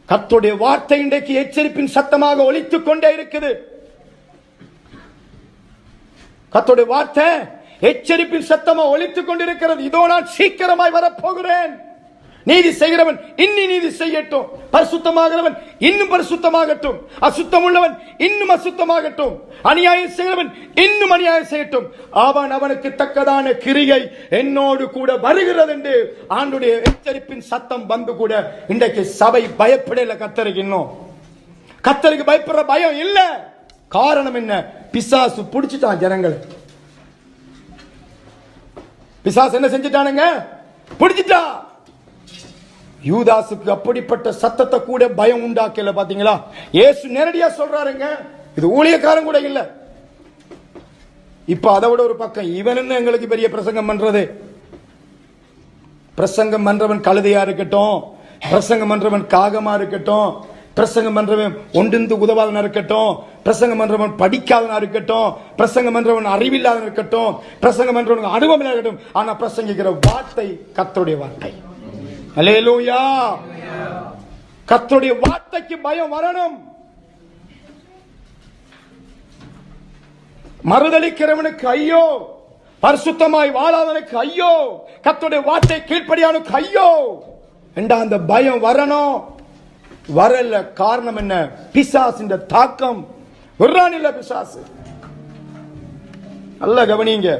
கர்த்தருடைய வார்த்தை இன்றைக்கு எச்சரிப்பின் சத்தமாக ஒலித்துக் கொண்டே இருக்குது. கர்த்தருடைய வார்த்தை எச்சரிப்பின் சத்தமா ஒலித்துக் கொண்டிருக்கிறது. இதோ நான் சீக்கிரமாய் வரப்போகிறேன். நீதி செய்கிறவன் இன்னி நீதி செய்யட்டும், பரிசுத்தமாகிறவன் இன்னும் பரிசுத்தமாகட்டும், அசுத்தம் உள்ளவன் இன்னும் அசுத்தமாகட்டும், அநியாயம் செய்கிறவன் இன்னும் அநியாயம் செய்யட்டும், அவன் அவனுக்கு தக்கதான கிரியை என்னோடு கூட வருகிறது என்று ஆண்டுடைய எச்சரிப்பின் சத்தம் வந்து கூட இன்றைக்கு சபை பயப்படல. கர்த்தருக்கு இன்னும் கர்த்தருக்கு பயப்படுற பயம் இல்ல. காரணம் என்ன? பிசாசு புடிச்சிட்டான் ஜனங்களை. பிசாசு என்ன செஞ்சிட்டானுங்க? புடிச்சிட்டா. யூதாசுக்கு அப்படிப்பட்ட சத்தத்தை கூட பயம் உண்டாக்கல. பாத்தீங்களா? இயேசு நேரடியா சொல்றாருங்க, இது ஊழியக்காரன் கூட இல்ல. இப்ப அதை விட ஒரு பக்கம், இவன் என்ன எங்களுக்கு பெரிய பிரசங்கம் பண்றது? பிரசங்கம் பண்றவன் கழுதையா இருக்கட்டும், பிரசங்கம் பண்றவன் காகமா இருக்கட்டும், பிரசங்கம் பண்றவன் ஒன்றிந்து உதவாதனா இருக்கட்டும், பிரசங்கம் பண்றவன் படிக்காதனா இருக்கட்டும், பிரசங்கம் பண்றவன் அறிவில்லாதனா இருக்கட்டும், பிரசங்கம் பண்றவன் அனுபவம் இருக்கட்டும், ஆனா பிரசங்கிக்கிற வார்த்தை கர்த்தருடைய வார்த்தை. அல்லேலூயா. கர்த்தருடைய வார்த்தைக்கு பயம் வரணும். மறுதலிக்கிறவனுக்கு ஐயோ, பரிசுத்தமாய் வாழாதவனுக்கு ஐயோ, கர்த்தருடைய வார்த்தை கீழ்ப்படியானுக்கு ஐயோ என்றா அந்த பயம் வரணும். வரல. காரணம் என்ன? பிசாசின் தாக்கம். விடுறானில்ல பிசாசு. நல்ல கவனிங்க,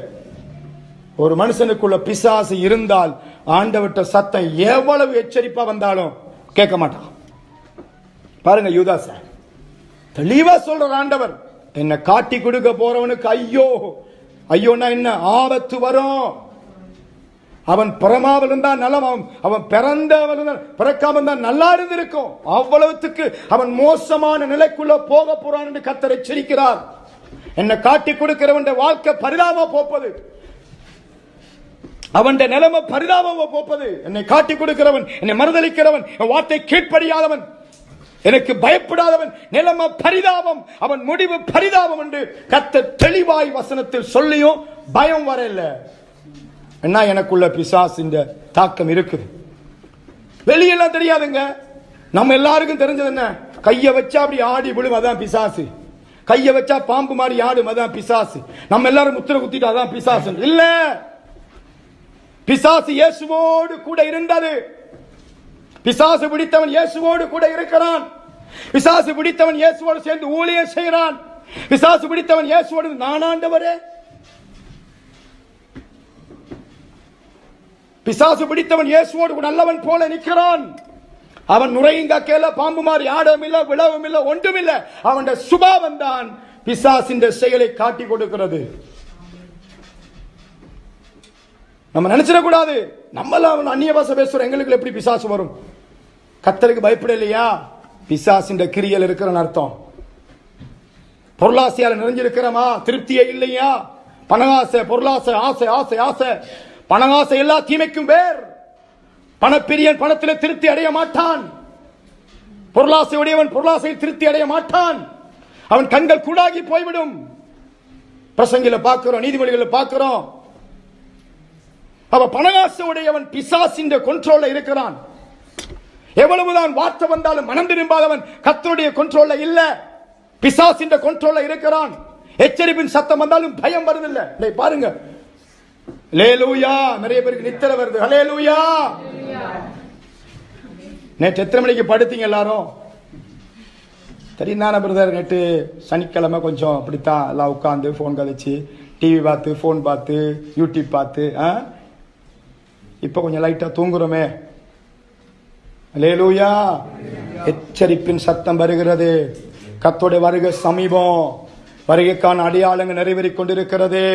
ஒரு மனுஷனுக்குள்ள பிசாசு இருந்தால் ஆண்டவர்ட்ட சத்தம் எவ்வளவு எச்சரிப்பா வந்தாலும் கேட்க மாட்டான். பாருங்க, யூதாச தெளிவா சொல்ற ஆண்டவர், என்ன காட்டி கொடுக்க போறவனுக்கு ஐயோ. ஐயோன்னா என்ன? ஆபத்து வரும். அவன் பிறமாவில் இருந்தா நலம், அவன் பிறக்காம இருந்தா நல்லா இருந்திருக்கும். அவ்வளவுக்கு அவன் மோசமான நிலைக்குள்ள போக போறான் என்று கர்த்தர் எச்சரிக்கிறார். என்ன காட்டி கொடுக்கிறவன் வாழ்க்கை பரிதாபமா போப்பது, அவன் நிலைமை பரிதாபமா போப்பது. என்னை காட்டி கொடுக்கிறவன், என்னை மறுதலிக்கிறவன், வார்த்தை கீழ்ப்படியாதவன், எனக்கு பயப்படாதவன் நிலைமை பரிதாபம், அவன் முடிவு பரிதாபம் என்று கர்த்தர் தெளிவாய் வசனத்தில் சொல்லியும் பயம் வரல. என்ன? எனக்குள்ள பிசாசின் தாக்கம் இருக்குது. வெளியெல்லாம் தெரியாதுங்க, நம்ம எல்லாருக்கும் தெரிஞ்சது என்ன? கைய வச்சா அப்படி ஆடி விழும், அதான் பிசாசு. கைய வச்சா பாம்பு மாதிரி ஆடும், அதான் பிசாசு. நம்ம எல்லாரும் முத்திர குத்திட்டு அதான் பிசாசு இல்ல. பிசாசு இயேசுவோடு கூட இருந்தது. பிசாசு பிடித்தவன் இயேசுவோடு கூட இருக்கிறான். பிசாசு பிடித்தவன் இயேசுவோடு சேர்ந்து ஊழியம் செய்கிறான். பிசாசு பிடித்தவன் இயேசுவோடு நானாண்டவரே. பிசாசு பிடித்தவன் இயேசுவோடு நல்லவன் போல நிற்கிறான். அவன் நுரையுங்க கேள பாம்பு மாதிரி ஆடவும் இல்லை, விழவும் இல்லை, ஒன்றும் இல்லை. அவன் சுபாவம் தான் பிசாசின் செயலை காட்டி கொடுக்கிறது. நம்ம நினைச்சிடக்கூடாது, நம்மளாம் அந்நிய பாஷை பேசுறோம், எங்களுக்கு எப்படி பிசாசு வரும்? கர்த்தருக்கு பயப்பட இல்லையா? பிசாசின் கிரியல் இருக்கிற அர்த்தம். பொருளாசையால் நிறைஞ்சிருக்கிறோமா? திருப்தியே இல்லையா? பணஆசை, பொருளாசை, ஆசை ஆசை ஆசை. பணஆசை எல்லா தீமைக்கும் வேர். பணப்பிரியன் பணத்தில் திருப்தி அடைய மாட்டான். பொருளாசை உடையவன் பொருளாசையில் திருப்தி அடைய மாட்டான். அவன் கண்கள் கூடாகி போய்விடும். பிரசங்கில பார்க்கிறோம், நீதிமொழிகளை பார்க்கிறோம். அவ பணஆசை உடையவன் பிசாசின் கண்ட்ரோல்ல இருக்கிறான். எவ்வளவுதான் வார்த்தை வந்தாலும் மனம் திரும்பாதவன் கர்த்தருடைய கண்ட்ரோல்ல இல்ல, பிசாசின் கண்ட்ரோல்ல இருக்கிறான். எச்சரிப்பின் சத்தம் வந்தாலும் பயம் வருதில்லை. பாருங்க, ஹல்லேலூயா. நிறைய பேருக்கு நித்திரை வருது. ஹல்லேலூயா. நேற்று எத்தனை மணிக்கு படுத்தீங்க எல்லாரும்? தெரியுதான பிரதர், நேற்று சனிக்கிழமை கொஞ்சம் அப்படித்தான் எல்லாம் உட்காந்து ஃபோன் கதைச்சு, டிவி பார்த்து, ஃபோன் பார்த்து, யூடியூப் பார்த்து, இப்போ கொஞ்சம் லைட்டாக தூங்குறோமே. ஹல்லேலூயா. எச்சரிப்பின் சத்தம் வருகிறது. கர்த்தருடைய வருகை சமீபம். வருகைக்கான அடையாளங்கள் நிறைவேறிக் கொண்டிருக்கிறது.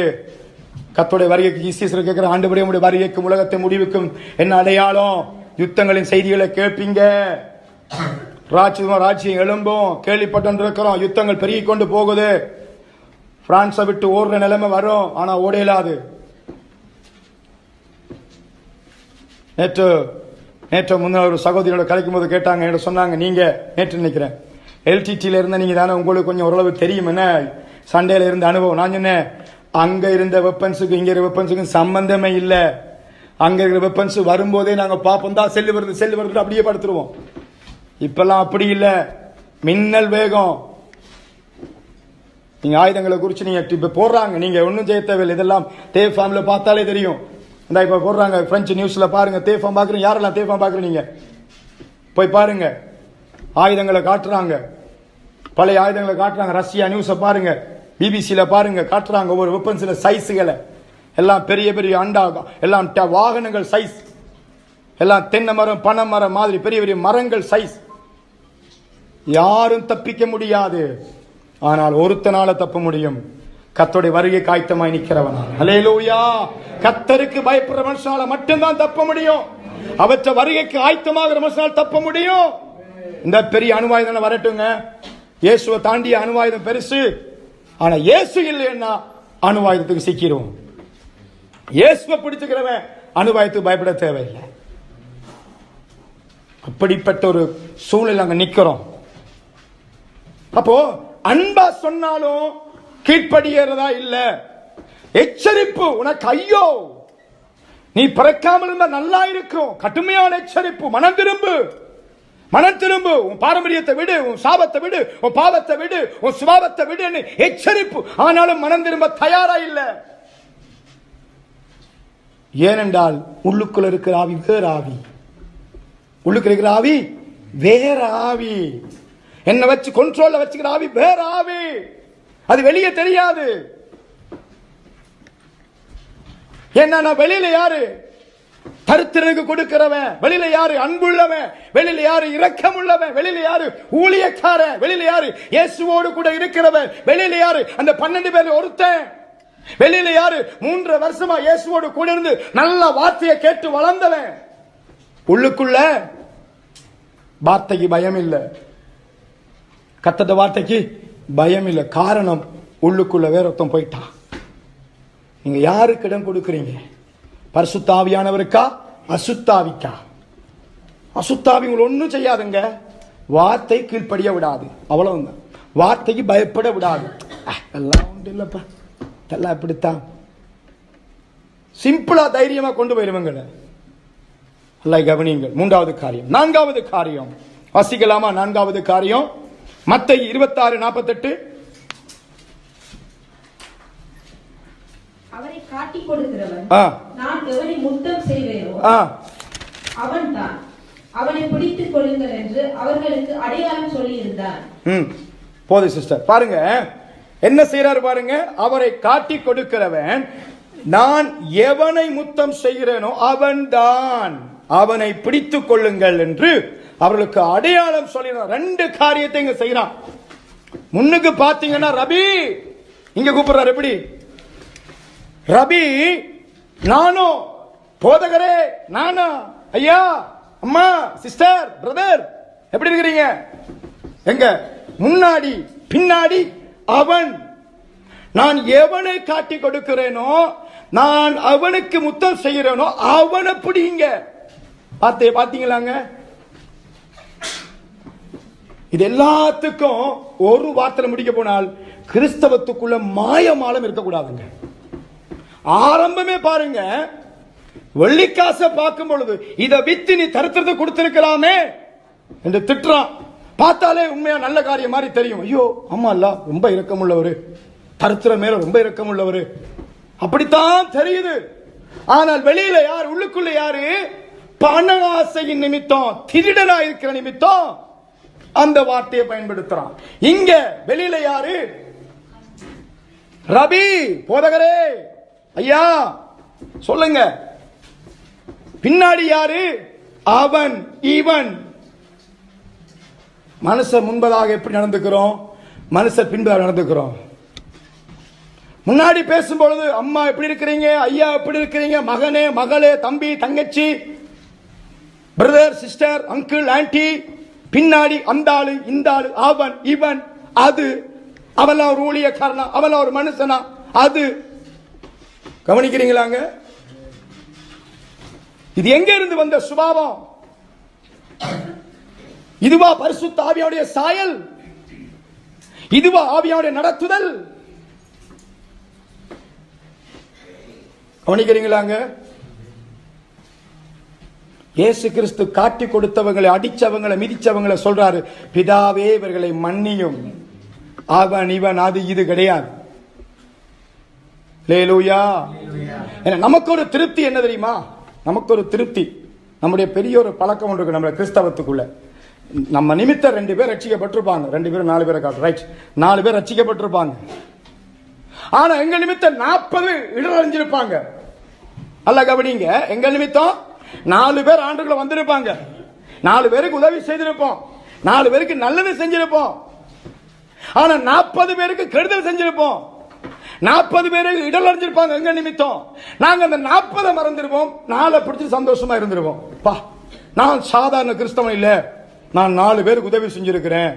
கர்த்தருடைய வருகைக்கு ஈசீசர் கேட்கிற ஆண்டவரே, உம்முடைய வருகைக்கும் உலகத்தை முடிவுக்கும் என்ன அடையாளம்? யுத்தங்களின் செய்திகளை கேட்பீங்க. ராஜ்யம் எழும்பும். கேள்விப்பட்டு இருக்கிறோம், யுத்தங்கள் பெருகி கொண்டு போகுது. பிரான்ஸை விட்டு ஓடுற நிலைமை வரும், ஆனா ஓடையிலாது. நேற்று முன்ன ஒரு சகோதரியோட கலைக்கும் போது கேட்டாங்க, என்ன சொன்னாங்க, நீங்க நேற்று நினைக்கிறேன் எல்டிடியில இருந்த நீங்க தானே, உங்களுக்கு கொஞ்சம் ஓரளவு தெரியும் என்ன சண்டையில இருந்த அனுபவம். நான் சொன்னேன், அங்க இருந்த வெப்பன்ஸுக்கு இங்க இருந்த வெப்பன்ஸுக்கும் சம்பந்தமே இல்லை. அங்க இருக்கிற வெப்பன்ஸ் வரும்போதே நாங்க பார்ப்போம் தான், செல்லு வருது அப்படியே படுத்துருவோம். இப்பெல்லாம் அப்படி இல்லை, மின்னல் வேகம். நீங்க ஆயுதங்களை குறிச்சு நீங்க இப்ப போடுறாங்க, நீங்க ஒன்னும் செய்ய தேவையில்லை. இதெல்லாம் தேஃபாம்ல பார்த்தாலே தெரியும். இந்த இப்ப போடுறாங்க பிரெஞ்சு நியூஸ்ல பாருங்க, தேஃபாம் பாக்குறீங்க. யாரெல்லாம் தேஃபாம் பாக்குறீங்க போய் பாருங்க. ஆயுதங்களை காட்டுறாங்க, பழைய ஆயுதங்களை காட்டுறாங்க. ரஷ்யா நியூஸ பாருங்க, பிபிசியில பாருங்க, காட்டுறாங்க ஒவ்வொரு வெப்பன்ஸ்ல சைஸுகளை. எல்லாம் பெரிய பெரிய அண்டா, எல்லாம் வாகனங்கள் சைஸ், எல்லாம் தென்னை மரம், பனை மரம் மாதிரி பெரிய பெரிய மரங்கள் சைஸ். யாரும் தப்பிக்க முடியாது. ஆனால் ஒருத்தனால தப்ப முடியும், கர்த்தருடைய வருகை காய்த்தமாய் நிற்கிறவனா. ஹல்லேலூயா. கர்த்தருக்கு பயப்படுற மனுஷனால மட்டும்தான் தப்ப முடியும். அவற்ற வருகைக்கு ஆயத்தமாகிற மனுஷனால தப்ப முடியும். இந்த பெரிய அணுவாயுதம் வரட்டுங்க, இயேசுவை தாண்டிய அணுவாயுதம் பெருசு. ஆனா இயேசு இல்லைன்னா அணுவாயுதத்துக்கு சிக்கிரும். இயேசுவை பிடிச்சுக்கிறவன் அணுவாயுதத்துக்கு பயப்பட தேவையில்லை. அப்படிப்பட்ட ஒரு சூழ்நிலை அங்க நிக்கிறோம். அப்போ அன்பா சொன்னாலும் கீழ்ப்படியறதா இல்ல. எச்சரிப்பு உனக்கு, ஐயோ நீ பிறக்காமல் இருந்தா நல்லா இருக்கும். கடுமையான எச்சரிப்பு. மனம் திரும்பு, மனம் திரும்பு. உன் பாரம்பரியத்தை விடு, உன் சாபத்தை விடு, உன் பாவத்தை விடு, உன் சுபாவத்தை விடு, எச்சரிப்பு. ஆனாலும் மனம் திரும்ப தயாரா இல்ல. ஏனென்றால் உள்ளுக்குள்ள இருக்கிற ஆவி வேற ஆவி. உள்ளுக்கு இருக்கிற ஆவி வேற ஆவி. என்ன வச்சு கண்ட்ரோல்ல வச்சுக்கிற ஆவி வேற ஆவி. அது வெளியே தெரியாது. என்ன வெளியில யாரு தரித்திரனுக்கு கொடுக்கிறவன், வெளியில யாரு அன்புள்ளவன், வெளியில யாரு இரக்கம் உள்ளவன், வெளியில யாரு ஊழியக்காரன், வெளியில யாரு இயேசுவோடு கூட இருக்கிறவன், வெளியில யாரு அந்த 12 பேர்ல ஒருத்தன், வெளியில யாரு 3 வருஷமா இயேசுவோடு கூட இருந்து நல்ல வார்த்தையை கேட்டு வளர்ந்தவன். உள்ளுக்குள்ள வார்த்தைக்கு பயம் இல்ல, கர்த்தருடைய வார்த்தைக்கு பயம் இல்ல. காரணம், உள்ளுக்குள்ள வேற ஒருத்தன் போயிட்டான். நீங்க யாருக்கு இடம் கொடுக்கிறீங்க? பரிசுத்த ஆவியானவருக்கா, அசுத்தாவிக்கா? அசுத்தாவி உங்களை ஒன்னும் செய்யாதுங்க. வார்த்தை கீழ்ப்படிய விடாது, அவ்வளவுதான். வார்த்தைக்கு பயப்பட விடாது. எல்லாம் உண்டு இல்லப்பா, எல்லாம் இப்படித்தான் சிம்பிளா தைரியமா கொண்டு போயிருவங்களை. எல்லாம் கவனியுங்கள். 3வது காரியம். 4வது காரியம் வாசிக்கலாமா? 4வது காரியம் மத்தேயு 26:48. அவரை காட்டிக் கொடுக்கிறவன், நான் எவனை முத்தம் செய்வேனோ அவன்தான், அவனை பிடித்துக் கொள்ளுங்கள் என்று அவர்களுக்கு அடையாளம் சொல்லி இருந்தார். போது சிஸ்டர், பாருங்க என்ன செய்யறாரு பாருங்க. அவரை காட்டி கொடுக்கிறவன், நான் எவனை முத்தம் செய்கிறேனோ அவன்தான், அவனை பிடித்துக் கொள்ளுங்கள் என்று அவர்களுக்கு அடையாளம் சொல்லினார். 2 காரியத்தை இங்க செய்யறான். முன்னுக்கு பாத்தீங்கன்னா ரபி, இங்க கூப்பிடுறார். எப்படி ரபி? நானோ போதகரே, நானா, ஐயா, அம்மா, சிஸ்டர், பிரதர், எப்படி இருக்கிறீங்க? எங்க முன்னாடி பின்னாடி அவன். நான் எவனை காட்டி கொடுக்கிறேனோ, நான் அவனுக்கு முத்தம் செய்கிறேனோ அவனை பிடிங்க. பாத்தீங்களாங்க? இது எல்லாத்துக்கும் ஒரு வார்த்தை முடிக்க போனால், கிறிஸ்தவத்துக்குள்ள மாயமாலம் இருக்கக்கூடாதுங்க. ஆரம்பமே பாருங்க, வெள்ளிக்காசை பார்க்கும் பொழுது இதை வித்து நீ தரித்திரத்தை கொடுத்திருக்கலாமே என்று திட்டுறான். பார்த்தாலே உண்மையா நல்ல காரியம் மாதிரி தெரியும். ஐயோ ஆமா இல்ல, ரொம்ப இரக்கம் உள்ளவரு, தரித்திர மேல ரொம்ப இரக்கம் உள்ளவரு, அப்படித்தான் தெரியுது. ஆனால் வெளியில யார், உள்ளுக்குள்ள யாரு? பண ஆசையின் நிமித்தம், திருடனா இருக்கிற நிமித்தம் அந்த வார்த்தையை பயன்படுத்துறான். இங்க வெளியில யாரு? ரபி, போதகரே, ஐயா சொல்லுங்க. பின்னாடி யாரு? அவன், இவன். மனுஷன் முன்பதாக எப்படி நடந்துக்கிறோம், மனுஷன் பின்பதாக நடந்துக்கிறோம். முன்னாடி பேசும்பொழுது அம்மா எப்படி இருக்கிறீங்க, ஐயா எப்படி இருக்கிறீங்க, மகனே, மகளே, தம்பி, தங்கச்சி, பிரதர், சிஸ்டர், அங்கிள், ஆன்டி. பின்னாடி அந்த ஆளு, இந்த ஆளு, அவன், இவன், அது. அவெல்லாம் ஒரு ஊழியக்காரனா, அவெல்லாம் ஒரு மனுஷனா, அது. கவனிக்கிறீங்களாங்க? இது எங்க இருந்து வந்த சுபாவம்? இதுவா பரிசுத்த ஆவியாவுடைய சாயல்? இதுவா ஆவியாவுடைய நடத்துதல்? கவனிக்கிறீங்களாங்க? இயேசு கிறிஸ்து காட்டி கொடுத்தவங்களை, அடிச்சவங்களை, மிதிச்சவங்களை சொல்றாரு, பிதாவே இவர்களை மன்னியும். அவன், இவன், அது, இது கிடையாது. அல்லேலூயா. நமக்கு ஒரு திருப்தி என்ன தெரியுமா? நமக்கு ஒரு திருப்தி, நம்முடைய பெரிய ஒரு பழக்கம் ஒன்று இருக்கு நம்ம கிறிஸ்தவத்துக்குள்ள. நம்ம நிமித்தம் 2 பேர் ரட்சிக்கப்பட்டிருப்பாங்க. 2 பேர் 4 பேரை காட்டு, ரைட், 4 பேர் ரட்சிக்கப்பட்டிருப்பாங்க. ஆனா எங்க நிமித்தம் 40 இடரஞ்சிருப்பாங்க. அல்ல கவனிங்க, எங்க நிமித்தம் 4 பேர் ஆண்டுக்குள்ள வந்திருப்பாங்க. 4 பேருக்கு உதவி செய்திருப்போம், 4 பேருக்கு நல்லது செஞ்சிருப்போம். ஆனா 40 பேருக்கு கெடுதல் செஞ்சிருப்போம். 40 பேருக்கு இடல் அடைஞ்சிருப்பாங்க எங்க நிமித்தம். நாங்க அந்த 40 மறந்துருப்போம், 4 பிடிச்சி சந்தோஷமா இருந்திருப்போம். பா, நான் சாதாரண கிறிஸ்தவன் இல்ல, நான் 4 பேருக்கு உதவி செஞ்சிருக்கிறேன்,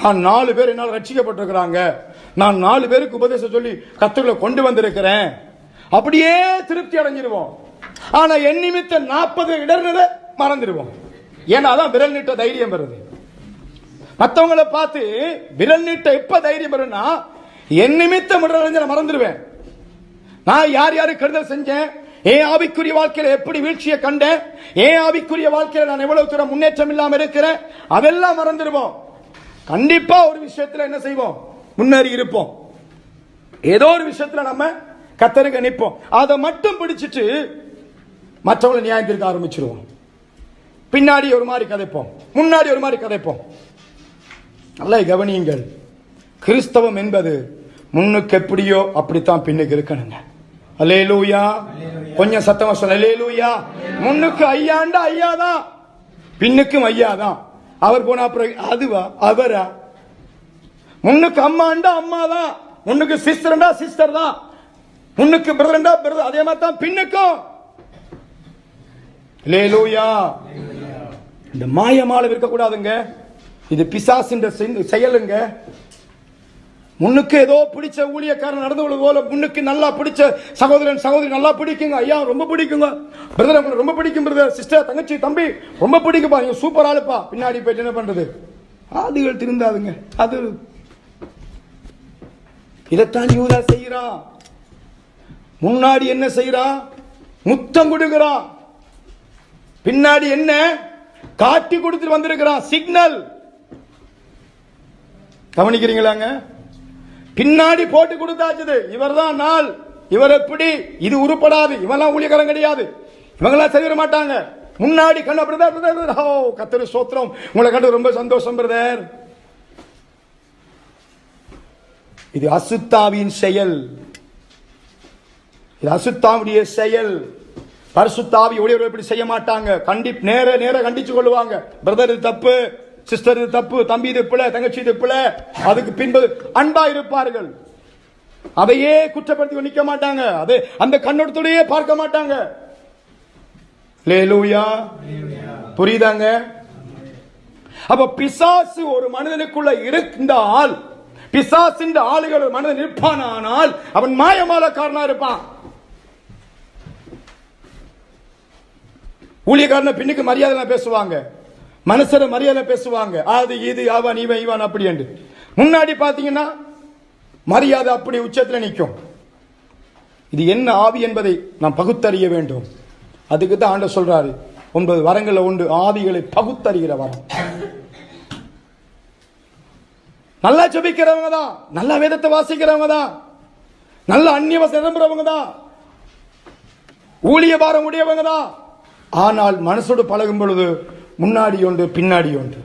நான் 4 பேர் என்னால் ரட்சிக்கப்பட்டிருக்கிறாங்க, நான் 4 பேருக்கு உபதேசம் சொல்லி கர்த்தர்களை கொண்டு வந்திருக்கிறேன், அப்படியே திருப்தி அடைஞ்சிருவோம். ஆனா என் நிமித்தம் 40 இடர்னதை மறந்துடுவோம். ஏன்னா அதான் விரல் நீட்ட தைரியம் வருது. மற்றவங்களை பார்த்து விரல் நீட்ட எப்ப தைரியம் வரும்னா, என் நிமித்தம் மறந்துடுவேன். நான் யார் யாரு கெடுதல் செஞ்சேன், ஏன் ஆவிக்குரிய வாழ்க்கையில எப்படி வீழ்ச்சியை கண்டேன், ஏன் ஆவிக்குரிய வாழ்க்கையில நான் எவ்வளவு தூரம் முன்னேற்றம் இல்லாம இருக்கிறேன், அதெல்லாம் மறந்துடுவோம். கண்டிப்பா ஒரு விஷயத்துல என்ன செய்வோம், முன்னேறி இருப்போம். ஏதோ ஒரு விஷயத்துல நம்ம கத்தருக்கு நிற்போம். அதை மட்டும் பிடிச்சிட்டு மற்றவங்களை நியாயத்திற்கு ஆரம்பிச்சிருவோம். பின்னாடி ஒரு மாதிரி கதைப்போம், முன்னாடி ஒரு மாதிரி கதைப்போம். நல்ல கவனியுங்கள், கிறிஸ்தவம் என்பது முன்னுக்கு எப்படியோ அப்படித்தான் பின்னுக்கு இருக்கணுங்க. அல்லேலூயா. கொஞ்சம் சத்தமா சொல்ல, அல்லேலூயா. முன்னுக்கு ஐயாண்டா ஐயாதான், பின்னுக்கும் ஐயாதான். அவர் போன அப்புறம் அதுவா அவரா? முன்னுக்கு அம்மாண்டா அம்மாதான், முன்னுக்கு சிஸ்டர்டா சிஸ்டர் தான், முன்னுக்கு பிரதர்டா பிரதர், அதே மாதிரி தான் பின்னுக்கும். அல்லேலூயா. இந்த மாயமால இருக்க கூடாதுங்க. இது பிசாசின் செயலுங்க. முன்னுக்கு ஏதோ பிடிச்ச ஊழியக்காரன் நடந்து கொள்வது போல முன்னுக்கு நல்லா பிடிச்ச சகோதரன் சகோதரி நல்லா பிடிக்குங்க, ஐயா ரொம்ப பிடிக்குங்க, பிரதர் உங்களுக்கு ரொம்ப பிடிக்கும், பிரதர் சிஸ்டர் தங்கச்சி தம்பி ரொம்ப பிடிக்குப்பா, நீங்க சூப்பர் ஆளுப்பா. பின்னாடி போயிட்டு என்ன பண்றது, ஆதிகள் திருந்தாதுங்க. அது இதைத்தான் யூதா செய்யறான். முன்னாடி என்ன செய்யறான், முத்தம் கொடுக்கிறான். பின்னாடி என்ன காட்டி கொடுத்துட்டு வந்திருக்கிறான், சிக்னல். கவனிக்கிறீங்களாங்க? பின்னாடி போட்டு கொடுத்தாச்சு, இவர் தான் நாள், இவர் எப்படி, இது உருப்படாது, இவெல்லாம் ஊழியக்காரன் கிடையாது, இவங்கெல்லாம் செய்ய மாட்டாங்க. முன்னாடி கண்ட பிரதர், ஓ கர்த்தரு ஸ்தோத்திரம், உங்களை கண்டு ரொம்ப சந்தோஷம் பிரதர். இது அசுத்தாவின் செயல், இது அசுத்தாவுடைய செயல். பரிசுத்தாவி ஊழியர்கள் இப்படி செய்ய மாட்டாங்க. நேர கண்டிச்சு கொள்ளுவாங்க. பிரதர் இது தப்பு, சிஸ்டர் இது தப்பு, தம்பி இது பிள்ளை, தங்கச்சி இது பிள்ளை. அதுக்கு பின்பு அன்பா இருப்பார்கள். அதையே குற்றப்படுத்தி நிக்க மாட்டாங்க, அது அந்த கண்ணோட்டத்தோடயே பார்க்க மாட்டாங்க. அல்லேலூயா. புரியுதாங்க? அப்ப பிசாசு ஒரு மனிதனுக்குள்ள இருந்தால், பிசாசின் ஆளுகள் ஒரு மனிதன் இருப்பானால் அவன் மாயமாலக்காரனா இருப்பான். ஊழியக்காரன பின்னுக்கு மரியாதை பேசுவாங்க, மனுஷர மரியாதை பேசுவாங்க, அது இது அவன் இவன் இவன் அப்படி என்று. முன்னாடி பாத்தீங்கன்னா மரியாதை அப்படி உச்சத்தில் நிற்கும். இது என்ன ஆவி என்பதை நாம் பகுத்தறிய வேண்டும். அதுக்கு தான் ஆண்டவர் சொல்றாரு, 9 வரங்கள் உண்டு, ஆவிகளை பகுத்தறிகிற வரம். நல்லா ஜெபிக்கிறவங்க தான், நல்ல வேதத்தை வாசிக்கிறவங்க தான், நல்ல அந்நிய வசனம் நிரம்புறவங்க தான், ஊழிய பாரம் உடையவங்க தான். ஆனால் மனசோடு பழகும் பொழுது முன்னாடி ஒன்று பின்னாடி ஒன்று.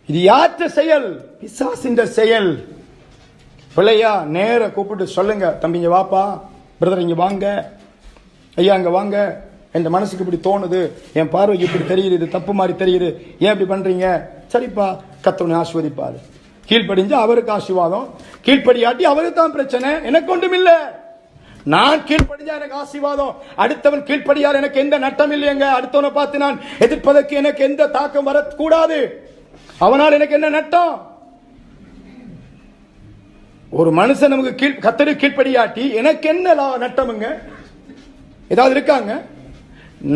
இது யாற்ற செயல்? பிசாசின் செயல். பிள்ளையா நேர கூப்பிட்டு சொல்லுங்க, தம்பிங்க வாப்பா, பிரதர் இங்க வாங்க, ஐயா இங்க வாங்க, என் மனசுக்கு இப்படி தோணுது, என் பார்வைக்கு இப்படி தெரியுது, இது தப்பு மாதிரி தெரியுது, ஏன் இப்படி பண்றீங்க? சரிப்பா, கர்த்தர் ஆசீர்வதிப்பாரு. கீழ்ப்படிஞ்சா அவருக்கு ஆசீர்வாதம், கீழ்ப்படியாட்டி அவருக்கு தான் பிரச்சனை. எனக்கு ஒன்றும் இல்லை. நான் கீழ்ப்படிஞ்சா எனக்கு ஆசீர்வாதம், அடுத்தவன் கீழ்ப்படியால் எனக்கு எந்த நட்டம் இல்லையங்க. அடுத்தவனை பார்த்து நான் எதிர்ப்பதற்கு எனக்கு எந்த தாக்கம் வரக்கூடாது. அவனால் எனக்கு என்ன நட்டம்? ஒரு மனுஷன் நமக்கு கர்த்தருக்கு கீழ்ப்படியாட்டி எனக்கு என்ன நட்டமுங்க? ஏதாவது இருக்காங்க?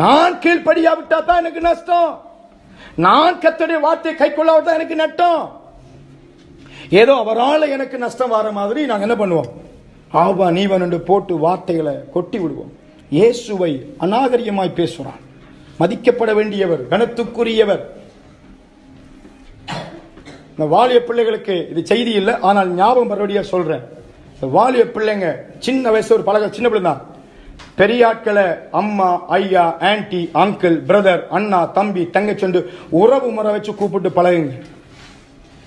நான் கீழ்ப்படியாவிட்டா தான் எனக்கு நஷ்டம். நான் கர்த்தருடைய வார்த்தையை கை கொள்ளாவிட்டா எனக்கு நட்டம். ஏதோ அவரால் எனக்கு நஷ்டம் வர மாதிரி நாங்க என்ன பண்ணுவோம்? ஆவா நீவன் என்று போட்டு வார்த்தைகளை கொட்டி விடுவோம். இயேசுவை அநாகரிகமாய் பேசுறான். மதிக்கப்பட வேண்டியவர், கனத்துக்குரியவர். இந்த வாலிய பிள்ளைகளுக்கு இது செய்தி இல்லை, ஆனால் ஞாபகம் மறுபடியா சொல்றேன். இந்த வாலிய பிள்ளைங்க சின்ன வயசு ஒரு பழக சின்ன பிள்ளை தான். பெரிய ஆட்களை அம்மா, ஐயா, ஆன்டி, அங்கிள், பிரதர், அண்ணா, தம்பி, தங்கச்சொண்டு உறவு முறை வச்சு கூப்பிட்டு பழகுங்க.